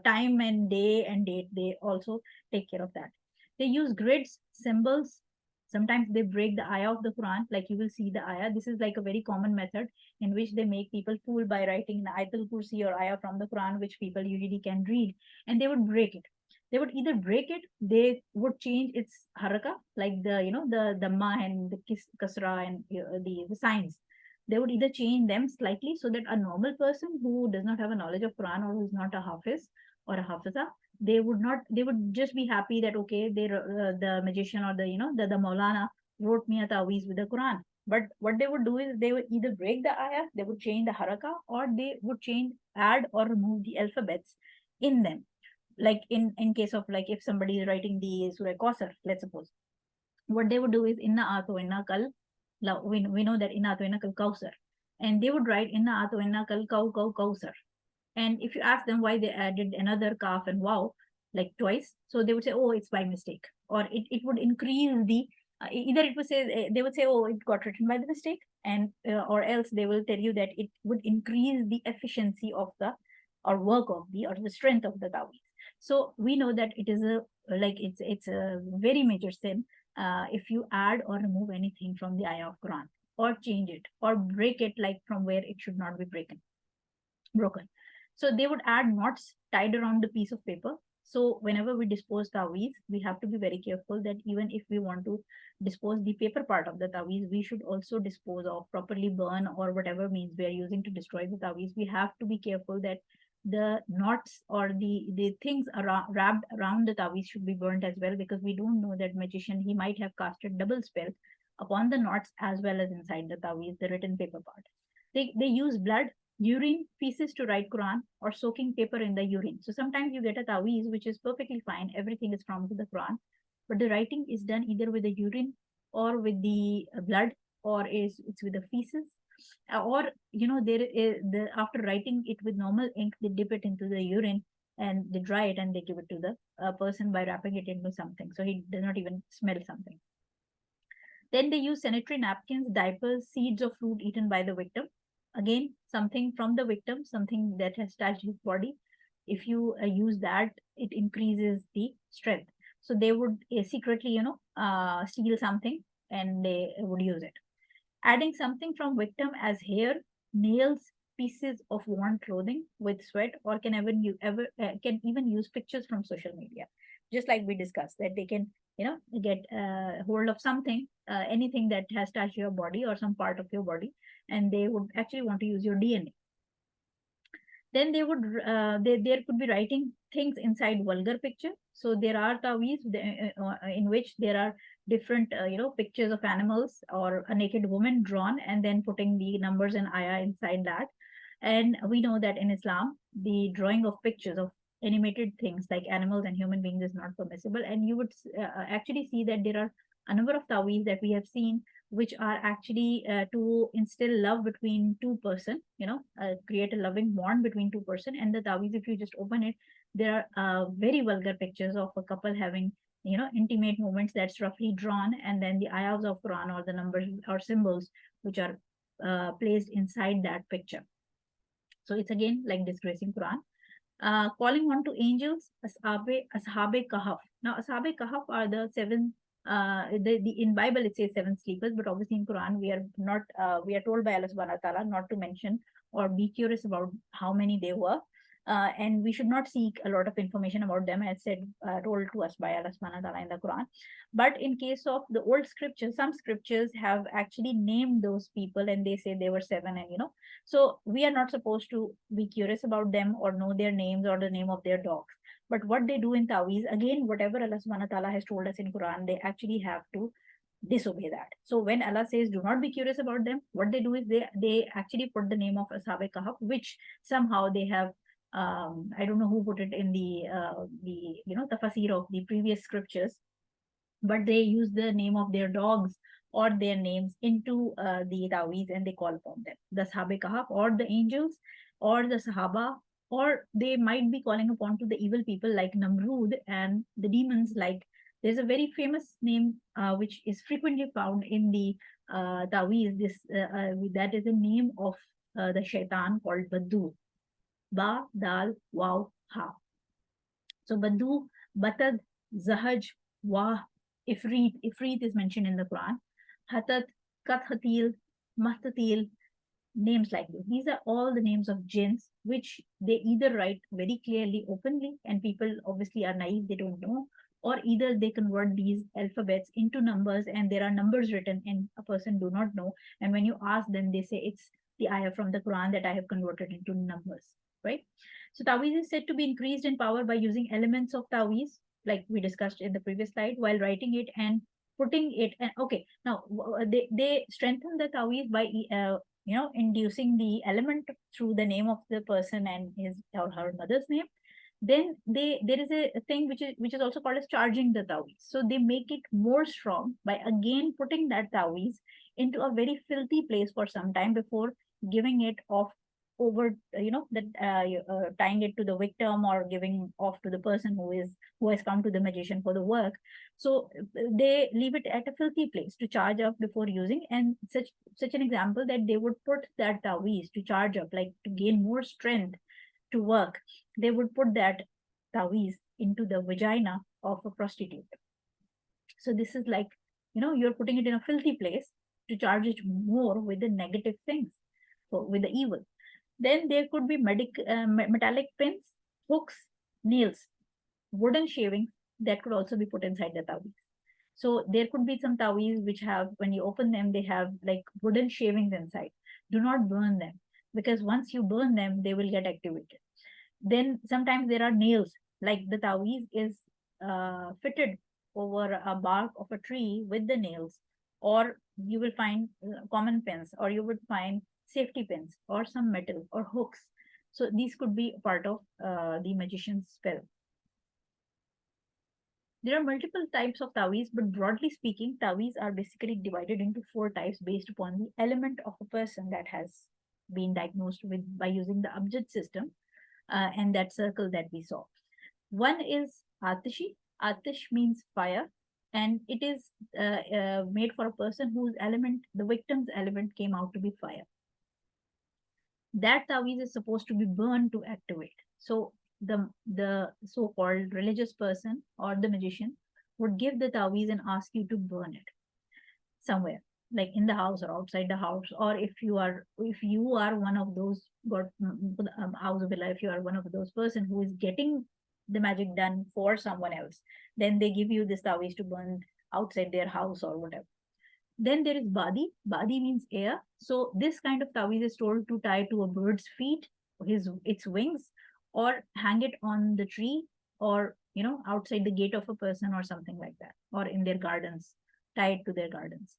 time and day and date, they also take care of that. They use grids, symbols. Sometimes they break the ayah of the Quran, like you will see the ayah. This is like a very common method in which they make people fool by writing an Ayatul Kursi or ayah from the Quran, which people usually can read, and they would break it. They would either break it, they would change its haraka, like the dhamma and the kasra and the signs. They would either change them slightly so that a normal person who does not have a knowledge of Quran or who is not a hafiz or a hafiza, they would just be happy that okay, the magician or the Maulana wrote me a taweez with the Quran. But what they would do is they would either break the ayah, they would change the haraka, or they would add or remove the alphabets in them. Like in case of, like, if somebody is writing the Surah Kausar, let's suppose, what they would do is inna ato inna kal, we know that inna ato inna kal kausar, and they would write inna ato inna kal kausar. And if you ask them why they added another kaf and wow, like twice, so they would say, oh, it's by mistake, or it would increase the either it would say, they would say, oh, it got written by the mistake, and or else they will tell you that it would increase the efficiency of the or work of the or the strength of the taweez. So we know that it is it's a very major sin if you add or remove anything from the ayah of Quran, or change it or break it, like from where it should not be broken. So they would add knots tied around the piece of paper. So whenever we dispose taweez, we have to be very careful that even if we want to dispose the paper part of the taweez, we should also dispose of, properly burn, or whatever means we are using to destroy the taweez. We have to be careful that the knots or the things wrapped around the taweez should be burnt as well, because we don't know that magician, he might have casted double spell upon the knots as well as inside the taweez, the written paper part. They use blood, urine, feces to write Quran, or soaking paper in the urine. So sometimes you get a taweez which is perfectly fine, everything is from the Quran, but the writing is done either with the urine or with the blood, or it's with the feces, or there is after writing it with normal ink, they dip it into the urine and they dry it and they give it to the person by wrapping it into something, so he does not even smell something. Then they use sanitary napkins, diapers, seeds of fruit eaten by the victim. Again, something from the victim, something that has touched his body. If you use that, it increases the strength. So they would secretly, steal something and they would use it. Adding something from victim as hair, nails, pieces of worn clothing with sweat, or can even use pictures from social media, just like we discussed, that they can get hold of something, anything that has touched your body or some part of your body, and they would actually want to use your DNA. Then they would there could be writing things inside vulgar picture. So there are taweez in which there are different pictures of animals or a naked woman drawn, and then putting the numbers and ayah inside that. And we know that in Islam, the drawing of pictures of animated things like animals and human beings is not permissible. And you would actually see that there are a number of taweez that we have seen which are actually to instill love between two person, create a loving bond between two person. And the taweez, if you just open it, there are very vulgar pictures of a couple having intimate moments that's roughly drawn, and then the ayahs of Quran or the numbers or symbols which are placed inside that picture. So it's again like disgracing Quran. Calling on to angels, Ashabe Kahf. Now, Ashabe Kahf are the seven. In Bible it says seven sleepers, but obviously in Quran we are not. We are told by Allah Subhanahu wa Taala not to mention or be curious about how many they were. And we should not seek a lot of information about them, as said, told to us by Allah Subhanahu wa Taala in the Quran. But in case of the old scriptures, some scriptures have actually named those people, and they say they were seven, and so we are not supposed to be curious about them or know their names or the name of their dogs. But what they do in Taweez, again, whatever Allah Subhanahu wa Taala has told us in Quran, they actually have to disobey that. So when Allah says do not be curious about them, what they do is they actually put the name of Ashab Kahf, which somehow they have I don't know who put it in the tafsir of the previous scriptures, but they use the name of their dogs or their names into the Taweez, and they call upon them, the Sahabe Kahf or the angels or the Sahaba, or they might be calling upon to the evil people like Namrud and the demons. Like there's a very famous name which is frequently found in the Taweez. That is the name of the shaitan called Baddu. Ba, Dal, Waw, Ha. So Baddu, Batad, Zahaj, Wah, Ifrit. Ifrit is mentioned in the Quran. Hatat, Kathatil, Mahtatil, names like this. These are all the names of jinns, which they either write very clearly, openly, and people obviously are naive, they don't know, or either they convert these alphabets into numbers, and there are numbers written and a person do not know. And when you ask them, they say it's the ayah from the Quran that I have converted into numbers, right? So Taweez is said to be increased in power by using elements of Taweez, like we discussed in the previous slide, while writing it and putting it. And okay, now they strengthen the Taweez by inducing the element through the name of the person and his or her mother's name. Then there is a thing which is also called as charging the Taweez. So they make it more strong by again putting that Taweez into a very filthy place for some time before giving it off over, that tying it to the victim or giving off to the person who has come to the magician for the work. So they leave it at a filthy place to charge up before using. And such an example that they would put that Taweez to charge up, like to gain more strength to work, they would put that Taweez into the vagina of a prostitute. So this is like, you're putting it in a filthy place to charge it more with the negative things, so with the evil. Then there could be metallic pins, hooks, nails, wooden shavings that could also be put inside the Taweez. So there could be some Taweez which have, when you open them, they have like wooden shavings inside. Do not burn them, because once you burn them, they will get activated. Then sometimes there are nails, like the Taweez is fitted over a bark of a tree with the nails, or you will find common pins, or you would find safety pins, or some metal or hooks. So these could be part of the magician's spell. There are multiple types of Taweez, but broadly speaking, Taweez are basically divided into four types based upon the element of a person that has been diagnosed with by using the Abjad system and that circle that we saw. One is Atishi. Atish means fire, and it is made for a person whose element, the victim's element, came out to be fire. That Taweez is supposed to be burned to activate. So the so-called religious person or the magician would give the Taweez and ask you to burn it somewhere, like in the house or outside the house. Or if you are one of those, if you are one of those person who is getting the magic done for someone else, then they give you this Taweez to burn outside their house or whatever. Then there is Badi. Badi means air. So this kind of Taweez is told to tie to a bird's feet, its wings, or hang it on the tree, or outside the gate of a person or something like that, or in their gardens, tied to their gardens,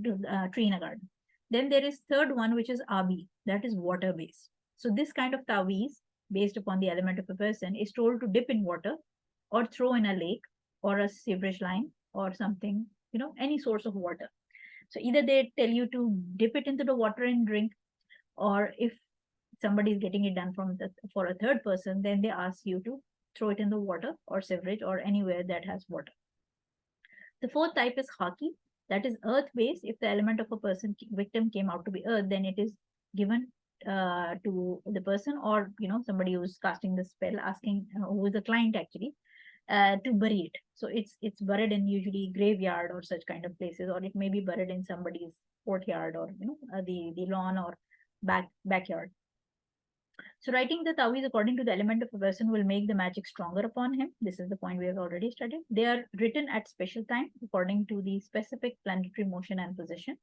to tree in a garden. Then there is third one, which is Abi, that is water based. So this kind of taweez, based upon the element of a person, is told to dip in water or throw in a lake or a sewerage line or something, any source of water. So either they tell you to dip it into the water and drink, or if somebody is getting it done for a third person, then they ask you to throw it in the water or sewerage or anywhere that has water. The fourth type is haki, that is earth based. If the element of a person victim came out to be earth, then it is given to the person, or somebody who's casting the spell, asking who is the client actually, to bury it. So it's buried in usually graveyard or such kind of places, or it may be buried in somebody's courtyard, or the lawn or backyard. So writing the Taweez according to the element of a person will make the magic stronger upon him. This is the point we have already studied. They are written at special time according to the specific planetary motion and position.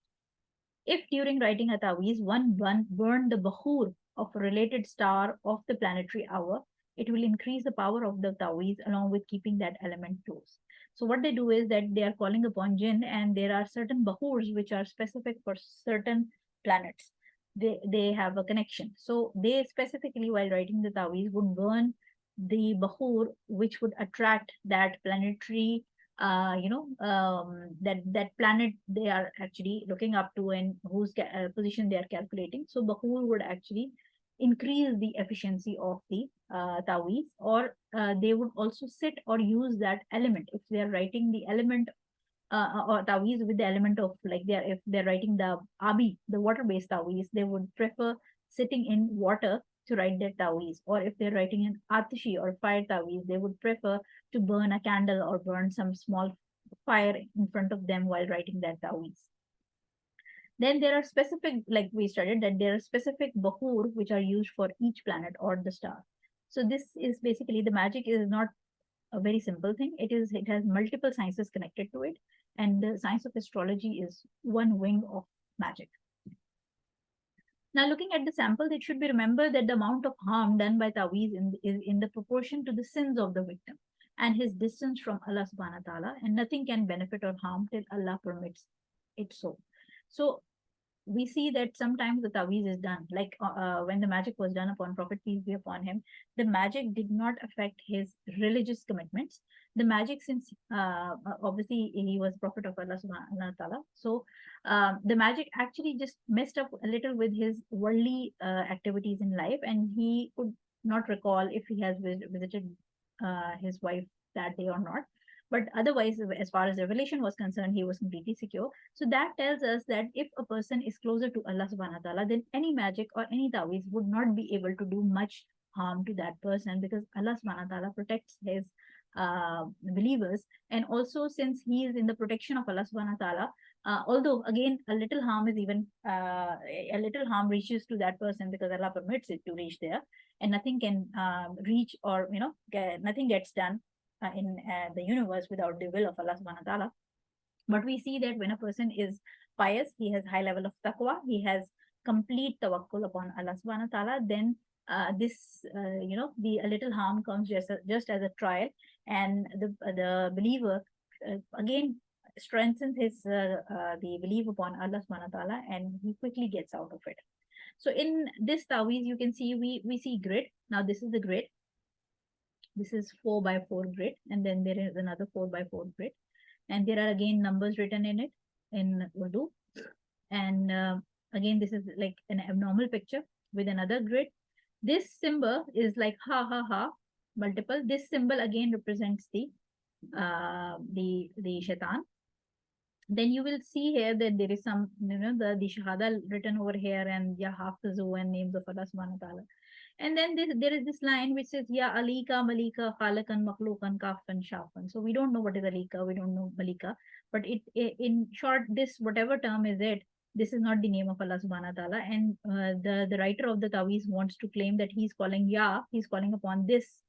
If during writing a Taweez, one burned the Bahur of a related star of the planetary hour, it will increase the power of the Taweez along with keeping that element close. So what they do is that they are calling upon jinn, and there are certain Bahurs which are specific for certain planets. They have a connection. So they specifically, while writing the Taweez, would burn the Bahur which would attract that planetary that planet they are actually looking up to, and whose position they are calculating. So Bahur would actually increase the efficiency of the Taweez, or they would also sit or use that element if they are writing the element or Taweez with the element of, like, if they're writing the Abi, the water-based Taweez, they would prefer sitting in water to write their Taweez. Or if they're writing an Atishi or fire Taweez, they would prefer to burn a candle or burn some small fire in front of them while writing that Taweez. Then there are specific, like we studied, that there are specific Bahur which are used for each planet or the star. So this is basically, the magic is not a very simple thing. It has multiple sciences connected to it, and the science of astrology is one wing of magic. Now, looking at the sample, it should be remembered that the amount of harm done by Taweez is in the proportion to the sins of the victim and his distance from Allah subhanahu wa ta'ala, and nothing can benefit or harm till Allah permits it so. So we see that sometimes the taweez is done, like when the magic was done upon Prophet, peace be upon him, the magic did not affect his religious commitments. The magic, since obviously he was Prophet of Allah subhanahu wa ta'ala, so the magic actually just messed up a little with his worldly activities in life, and he could not recall if he has visited his wife that day or not. But otherwise, as far as revelation was concerned, he was completely secure. So that tells us that if a person is closer to Allah subhanahu wa ta'ala, then any magic or any taweez would not be able to do much harm to that person, because Allah subhanahu wa ta'ala protects his believers. And also, since he is in the protection of Allah subhanahu wa ta'ala, although again a little harm is even a little harm reaches to that person, because Allah permits it to reach there, and nothing can reach, or nothing gets done in the universe without the will of Allah subhanahu wa ta'ala. But we see that when a person is pious, he has high level of taqwa, he has complete tawakkul upon Allah subhanahu wa ta'ala, then this the a little harm comes just as a trial, and the believer again strengthens his the belief upon Allah subhanahu wa ta'ala, and he quickly gets out of it. So in this taweez, you can see we see grid. Now this is the grid. This is 4x4 grid, and then there is another 4x4 grid, and there are again numbers written in it in Urdu. And again, this is like an abnormal picture with another grid. This symbol is like ha ha ha multiple. This symbol again represents the shaitan. Then you will see here that there is some, the shahada written over here, and ya hafizu, and names of Allah subhanahu wa ta'ala. And then there is this line which says, Ya Alika, Malika, Khalakan, Makhlukan, Kafan, Shafan. So we don't know what is Alika, we don't know Malika. But in short, this, whatever term is it, this is not the name of Allah subhanahu wa ta'ala. And the writer of the Taweez wants to claim that he's calling Ya, he's calling upon this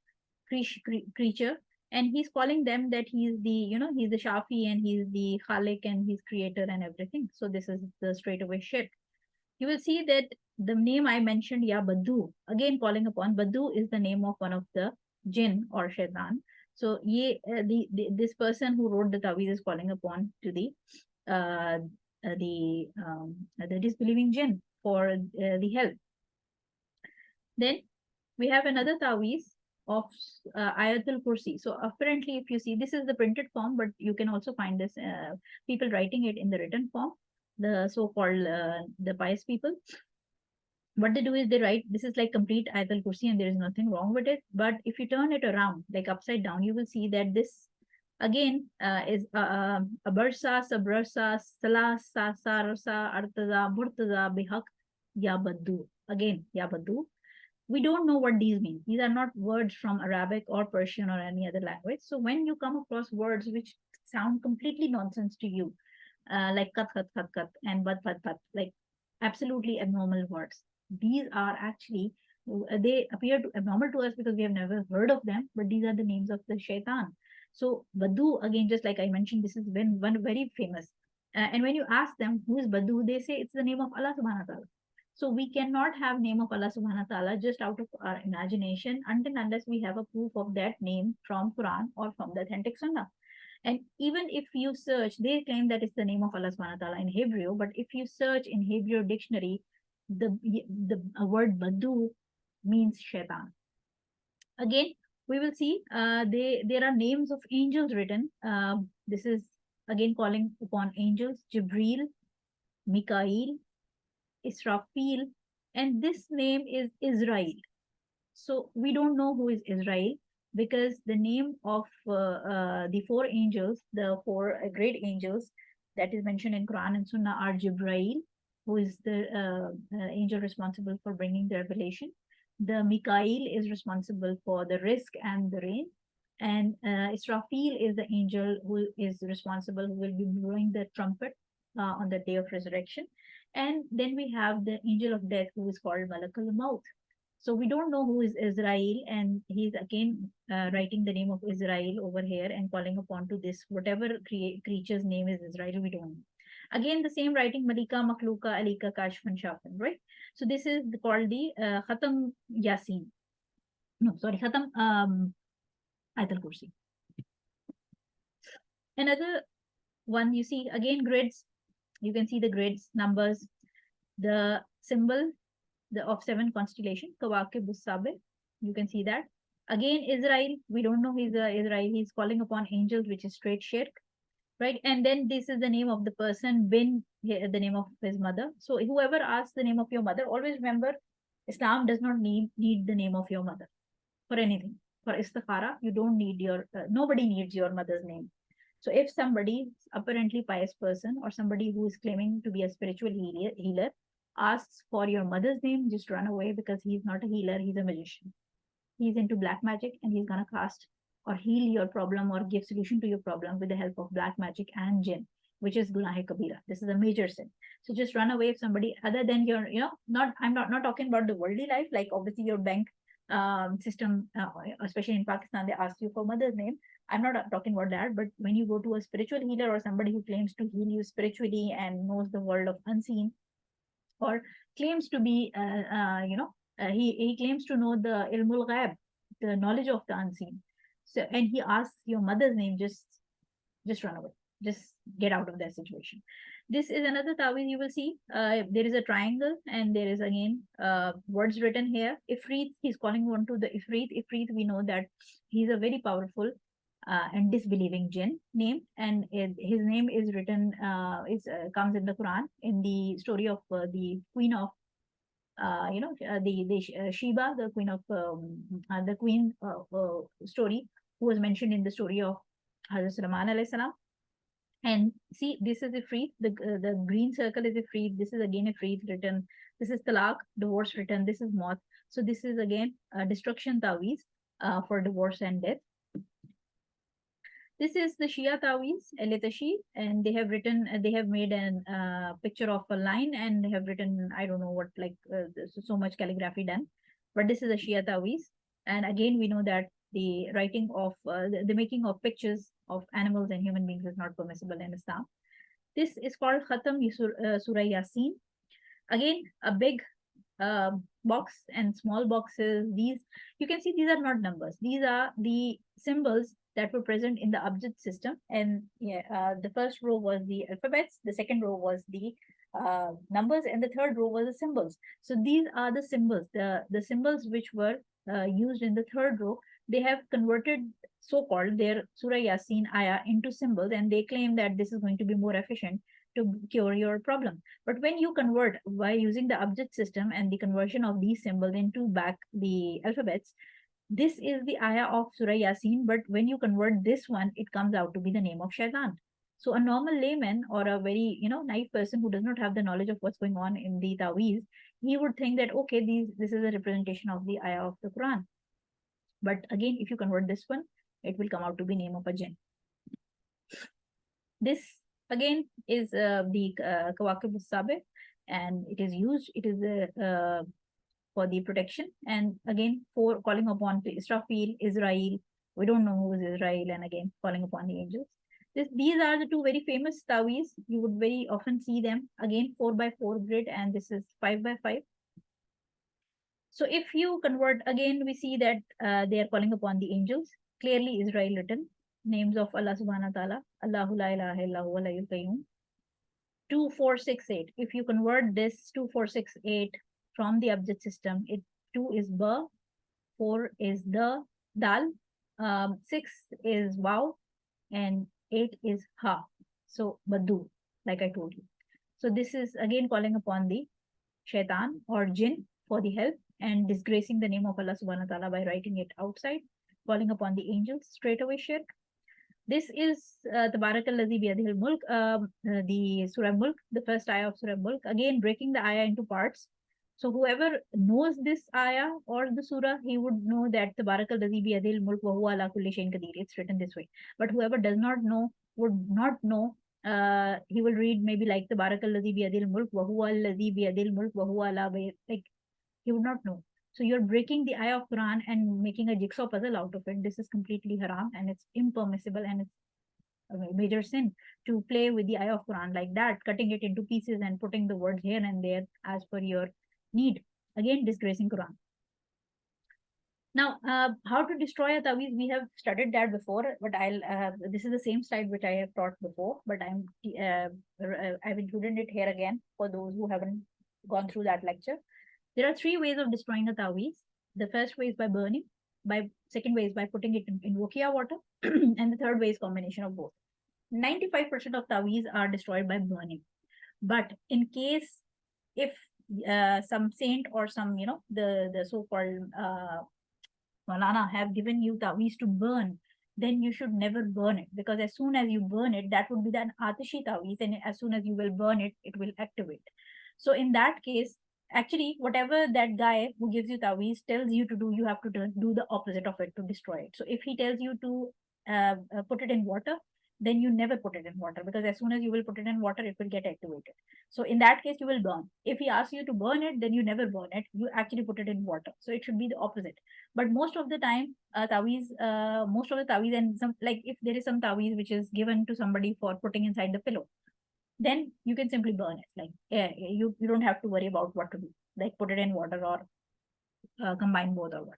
creature, and he's calling them that he's he's the Shafi, and he's the Khalik, and he's creator and everything. So this is the straightaway shirk. You will see that the name I mentioned, Ya Baddu, again calling upon, Baddu is the name of one of the jinn or shaitan. So this person who wrote the Taweez is calling upon to the disbelieving jinn for the help. Then we have another Taweez of Ayatul Kursi. So apparently, if you see, this is the printed form, but you can also find this people writing it in the written form, the so-called the pious people. What they do is they write, this is like complete Ayatul Kursi and there is nothing wrong with it. But if you turn it around, like upside down, you will see that this again is abarsa, sabrasa, salah, sa, sarasa, artaza, murtaza, bihak, ya baddu. Again, ya baddu. We don't know what these mean. These are not words from Arabic or Persian or any other language. So when you come across words which sound completely nonsense to you, like kat and bat, like absolutely abnormal words. These are actually they appear to abnormal to us because we have never heard of them, but these are the names of the shaitan. So Badu, again, just like I mentioned, this has been one very famous. And when you ask them who is Badu, they say it's the name of Allah subhanahu wa ta'ala. So we cannot have name of Allah subhanahu wa ta'ala just out of our imagination until unless we have a proof of that name from Quran or from the authentic Sunnah. And even if you search, they claim that it's the name of Allah subhanahu wa ta'ala in Hebrew, but if you search in Hebrew dictionary, the word Badu means shaitan. Again, we will see there are names of angels written. This is again calling upon angels, Jibril, Mikael, Israfil, and this name is Israel. So we don't know who is Israel because the name of the four angels, the four great angels that is mentioned in Quran and Sunnah are Jibrail, who is the angel responsible for bringing the revelation. The Mikael is responsible for the risk and the rain. And Israfil is the angel who is responsible, who will be blowing the trumpet on the day of resurrection. And then we have the angel of death, who is called Malakal Maut. So we don't know who is Israel, and he's again writing the name of Israel over here and calling upon to this whatever creature's name is Israel. We don't know. Again, the same writing Malika, Makhluka, Alika, Kashfan, Shafan, right? So this is called the Khatam Yasin. No, sorry, Khatam Ayatul Kursi. Another one you see again grids. You can see the grids, numbers, the symbol of seven constellation, Kawakib Sabe. You can see that. Again, Israel, we don't know he's Israel. He's calling upon angels, which is straight shirk, right? And then this is the name of the person, bin, the name of his mother. So whoever asks the name of your mother, always remember, Islam does not need the name of your mother for anything. For istikhara, you don't need nobody needs your mother's name. So if somebody, apparently pious person or somebody who is claiming to be a spiritual healer asks for your mother's name, just run away because he's not a healer, he's a magician. He's into black magic and he's gonna cast or heal your problem or give solution to your problem with the help of black magic and jinn, which is Gunah Kabira. This is a major sin. So just run away if somebody other than your, I'm not talking about the worldly life, like obviously your bank system, especially in Pakistan, they ask you for mother's name. I'm not talking about that, but when you go to a spiritual healer or somebody who claims to heal you spiritually and knows the world of unseen, or claims to be, he claims to know the ilmul ghaib, the knowledge of the unseen. So, and he asks your mother's name, just run away. Just get out of that situation. This is another Taweez you will see. There is a triangle and there is again words written here. Ifrit, he's calling on to the Ifrit. Ifrit, we know that he's a very powerful and disbelieving jinn name. And his name is written, comes in the Quran in the story of the queen of Sheba, the queen of the queen story, who was mentioned in the story of Hazrat Sulaiman alayhi salam. And see, this is Ifrit. The green circle is Ifrit. This is again Ifrit written. This is Talaq, divorce written. This is Moth. So this is again destruction Taweez for divorce and death. This is the Shia Taweez, Elitashi, and they have written, they have made an picture of a line and they have written, I don't know what, like so much calligraphy done. But this is a Shia Taweez. And again, we know that the writing of, the making of pictures of animals and human beings is not permissible in Islam. This is called Khatam Surah Yasin. Again, a big box and small boxes. These, you can see these are not numbers. These are the symbols that were present in the Abjad system. And the first row was the alphabets. The second row was the numbers, and the third row was the symbols. So these are the symbols, the symbols which were used in the third row. They have converted so-called their Surah Yasin ayah into symbols, and they claim that this is going to be more efficient to cure your problem. But when you convert by using the abjad system and the conversion of these symbols into back the alphabets, this is the ayah of Surah Yasin, but when you convert this one, it comes out to be the name of Shaitan. So a normal layman or a very, naive person who does not have the knowledge of what's going on in the Taweez, he would think that, okay, this is a representation of the ayah of the Quran. But again, if you convert this one, it will come out to be name of a jinn. This again is the Kawakib Sabe, and it is used, it is for the protection. And again, for calling upon to Israfil, Israel. We don't know who is Israel, and again, calling upon the angels. These are the two very famous taweez. You would very often see them. Again, 4x4 grid, and this is 5x5. So if you convert, again, we see that they are calling upon the angels. Clearly, Israel written. Names of Allah subhanahu wa ta'ala. Allahu la ilaha illa huwa la qayyum. 2468. If you convert this 2468 from the abjad system, 2 is ba, 4 is the dal, 6 is wow, and 8 is ha. So badu, like I told you. So this is again calling upon the shaitan or jinn for the help and disgracing the name of Allah subhanahu wa ta'ala by writing it outside, calling upon the angels, straight away shirk. This is Tabarak al-Ladhi biyadihil mulk, the Surah Mulk, the first ayah of Surah Mulk, again breaking the ayah into parts. So whoever knows this ayah or the surah, he would know that Tabarak al-Ladhi biyadihil mulk wa huwa ala kulli shay'in qadir. It's written this way. But whoever does not know, would not know, he will read maybe like Tabarak al-Ladhi biyadihil mulk wa huwa al-Ladhi biyadihil mulk wa huwa ala, like he would not know. So you're breaking the ayah of Quran and making a jigsaw puzzle out of it. This is completely haram and it's impermissible, and it's a major sin to play with the ayah of Quran like that, cutting it into pieces and putting the words here and there as per your need. Again, disgracing Quran. Now, how to destroy a taweez, we have studied that before, but this is the same slide which I have taught before, but I've included it here again for those who haven't gone through that lecture. There are 3 ways of destroying a taweez. The first way is by burning. Second way is by putting it in wokia water. And the third way is combination of both. 95% of taweez are destroyed by burning. But in case if some saint or some, the so-called Malana have given you taweez to burn, then you should never burn it, because as soon as you burn it, that would be an atashi taweez, and as soon as you will burn it, it will activate. So in that case, actually, whatever that guy who gives you taweez tells you to do, you have to do the opposite of it to destroy it. So if he tells you to put it in water, then you never put it in water, because as soon as you will put it in water, it will get activated. So in that case, you will burn. If he asks you to burn it, then you never burn it. You actually put it in water. So it should be the opposite. But most of the time, most of the taweez, and some, like if there is some taweez which is given to somebody for putting inside the pillow, then you can simply burn it. Like you don't have to worry about what to do, like put it in water or combine both or what.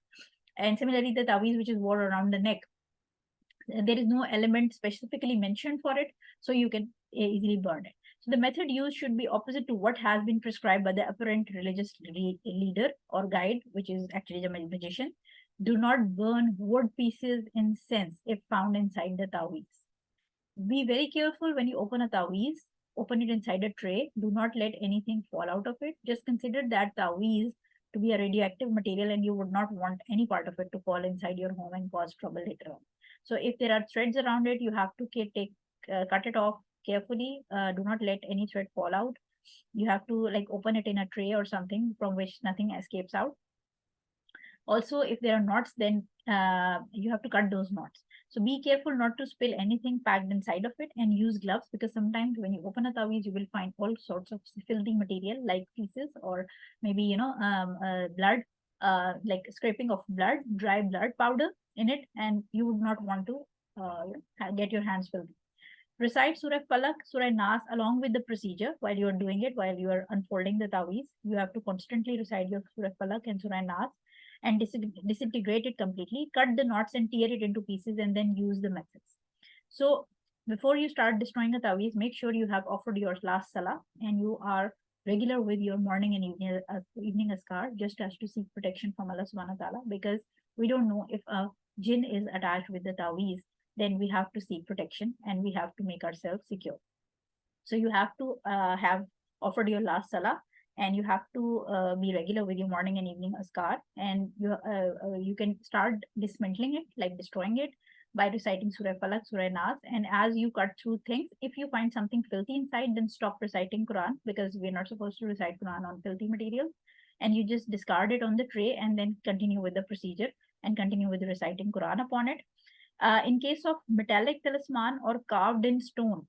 And similarly, the taweez which is worn around the neck, there is no element specifically mentioned for it, so you can easily burn it. So the method used should be opposite to what has been prescribed by the apparent religious leader or guide, which is actually the magician. Do not burn wood pieces in incense if found inside the taweez. Be very careful when you open a taweez. Open it inside a tray. Do not let anything fall out of it. Just consider that taweez to be a radioactive material, and you would not want any part of it to fall inside your home and cause trouble later on. So if there are threads around it, you have to cut it off carefully. Do not let any thread fall out. You have to like open it in a tray or something from which nothing escapes out. Also, if there are knots, then you have to cut those knots. So be careful not to spill anything packed inside of it, and use gloves, because sometimes when you open a taweez, you will find all sorts of filthy material like feces or maybe, blood, like scraping of blood, dry blood powder in it, and you would not want to get your hands filthy. Recite Surah Falak, Surah Nas along with the procedure while you are doing it, while you are unfolding the taweez. You have to constantly recite your Surah Falak and Surah Nas and disintegrate it completely, cut the knots and tear it into pieces, and then use the methods. So Before you start destroying the taweez, make sure you have offered your last salah and you are regular with your morning and evening askar, just as to seek protection from Allah subhanahu wa ta'ala, because we don't know if a jinn is attached with the taweez, then we have to seek protection and we have to make ourselves secure. So you have to have offered your last salah, and you have to be regular with your morning and evening askar, and you can start dismantling it, like destroying it, by reciting Surah Falak, Surah Nas. And as you cut through things, if you find something filthy inside, then stop reciting Quran, because we're not supposed to recite Quran on filthy material. And you just discard it on the tray and then continue with the procedure and continue with reciting Quran upon it. In case of metallic talisman or carved in stone,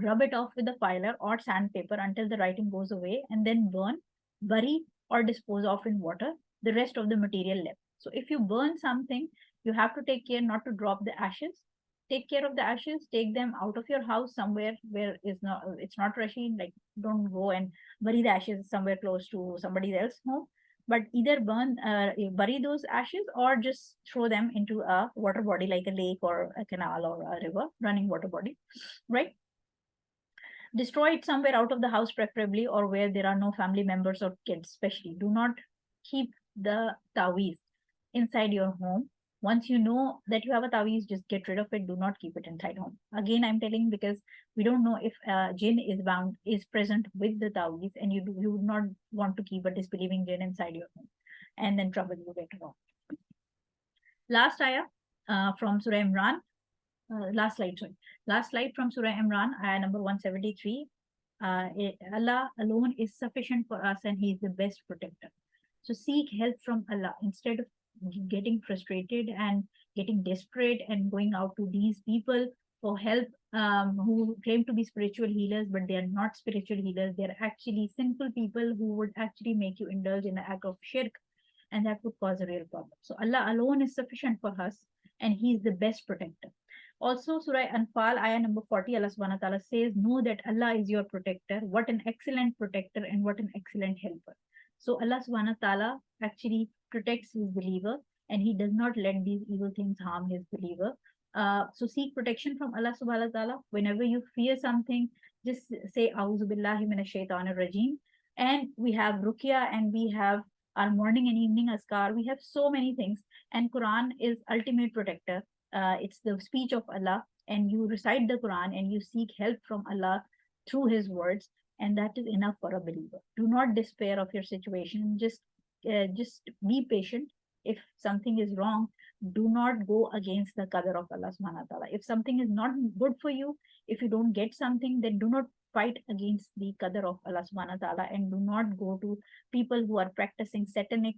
rub it off with a filer or sandpaper until the writing goes away, and then burn, bury, or dispose of in water the rest of the material left. So if you burn something, you have to take care not to drop the ashes. Take care of the ashes, take them out of your house somewhere where it's not rushy. Like, don't go and bury the ashes somewhere close to somebody else's home, but either bury those ashes, or just throw them into a water body like a lake or a canal or a river, running water body, right? Destroy it somewhere out of the house, preferably, or where there are no family members or kids, especially. Do not keep the taweez inside your home. Once you know that you have a taweez, just get rid of it. Do not keep it inside home. Again, I'm telling, because we don't know if jinn is present with the taweez, and you would not want to keep a disbelieving jinn inside your home, and then trouble you later on. Last ayah from Surah Imran. Last slide, sorry. Last slide from Surah Imran, ayah number 173. Allah alone is sufficient for us, and He is the best protector. So seek help from Allah instead of getting frustrated and getting desperate and going out to these people for help, who claim to be spiritual healers, but they are not spiritual healers. They are actually simple people who would actually make you indulge in the act of shirk, and that would cause a real problem. So Allah alone is sufficient for us, and He is the best protector. Also, Surah Anfal, ayah number 40, Allah subhanahu wa ta'ala says, know that Allah is your protector. What an excellent protector and what an excellent helper. So Allah subhanahu wa ta'ala actually protects his believer, and He does not let these evil things harm his believer. So seek protection from Allah subhanahu wa ta'ala. Whenever you fear something, just say, A'udhu billahi minash shaitanir rajim. And we have ruqya, and we have our morning and evening askar. We have so many things. And Quran is ultimate protector. It's the speech of Allah, and you recite the Quran and you seek help from Allah through His words, and that is enough for a believer. Do not despair of your situation. Just be patient. If something is wrong, do not go against the qadr of Allah subhanahu wa ta'ala. If something is not good for you, if you don't get something, then do not fight against the qadr of Allah subhanahu wa ta'ala, and do not go to people who are practicing satanic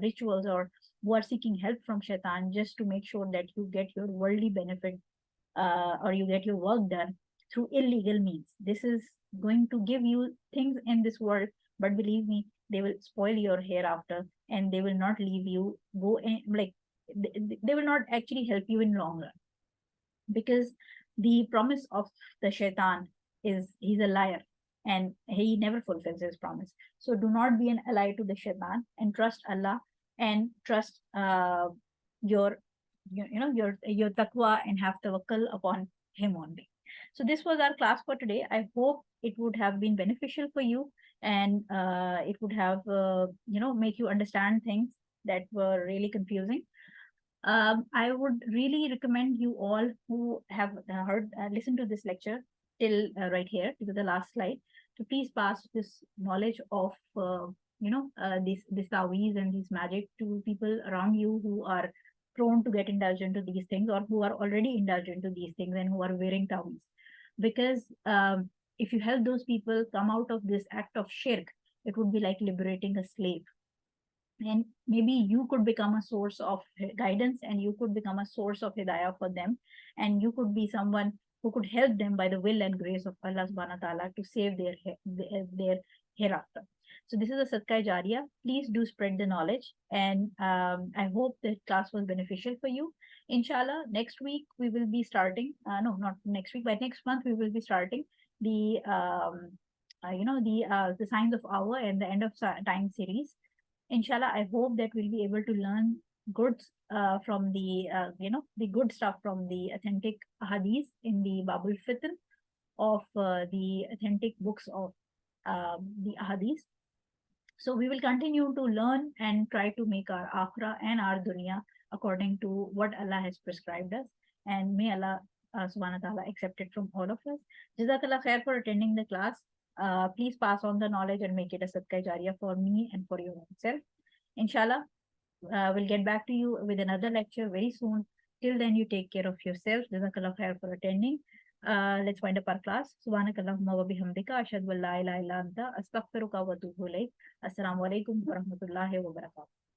rituals, or who are seeking help from shaitan, just to make sure that you get your worldly benefit, or you get your work done through illegal means. This is going to give you things in this world, but believe me, they will spoil your hereafter, and they will not leave you go in, like they will not actually help you in long run, because the promise of the shaitan is he's a liar, and he never fulfills his promise. So do not be an ally to the shaitan, and trust Allah, and trust your your taqwa, and have tawakkul upon him only. So this was our class for today. I hope it would have been beneficial for you, and it would have make you understand things that were really confusing. I would really recommend you all who have listened to this lecture till right here, to the last slide, to please pass this knowledge of this taweez and these magic to people around you who are prone to get indulged into these things, or who are already indulged into these things and who are wearing taweez. Because if you help those people come out of this act of shirk, it would be like liberating a slave, and maybe you could become a source of guidance, and you could become a source of hidayah for them, and you could be someone who could help them by the will and grace of Allah subhanahu wa ta'ala to save their hereafter. So this is a sadqa jariyah. Please do spread the knowledge, and I hope the class was beneficial for you. Inshallah, next week we will be starting, no, not next week, but next month we will be starting the the signs of hour and the end of time series. Inshallah, I hope that we'll be able to learn good from the the good stuff from the authentic hadith in the Babul Fitr of the authentic books of the hadith. So we will continue to learn and try to make our akhira and our dunya according to what Allah has prescribed us. And may Allah subhanahu wa ta'ala accept it from all of us. Jazakallah khair for attending the class. Please pass on the knowledge and make it a sadqa jariyah for me and for your own self. Inshallah, we'll get back to you with another lecture very soon. Till then, you take care of yourself. Jazakallah khair for attending. Let's wind up our class. Subhanakallahumma wa bihamdika ashhadu an la ilaha illa anta astaghfiruka wa atubu ilayk. Assalamu alaikum wa rahmatullahi wa barakatuh.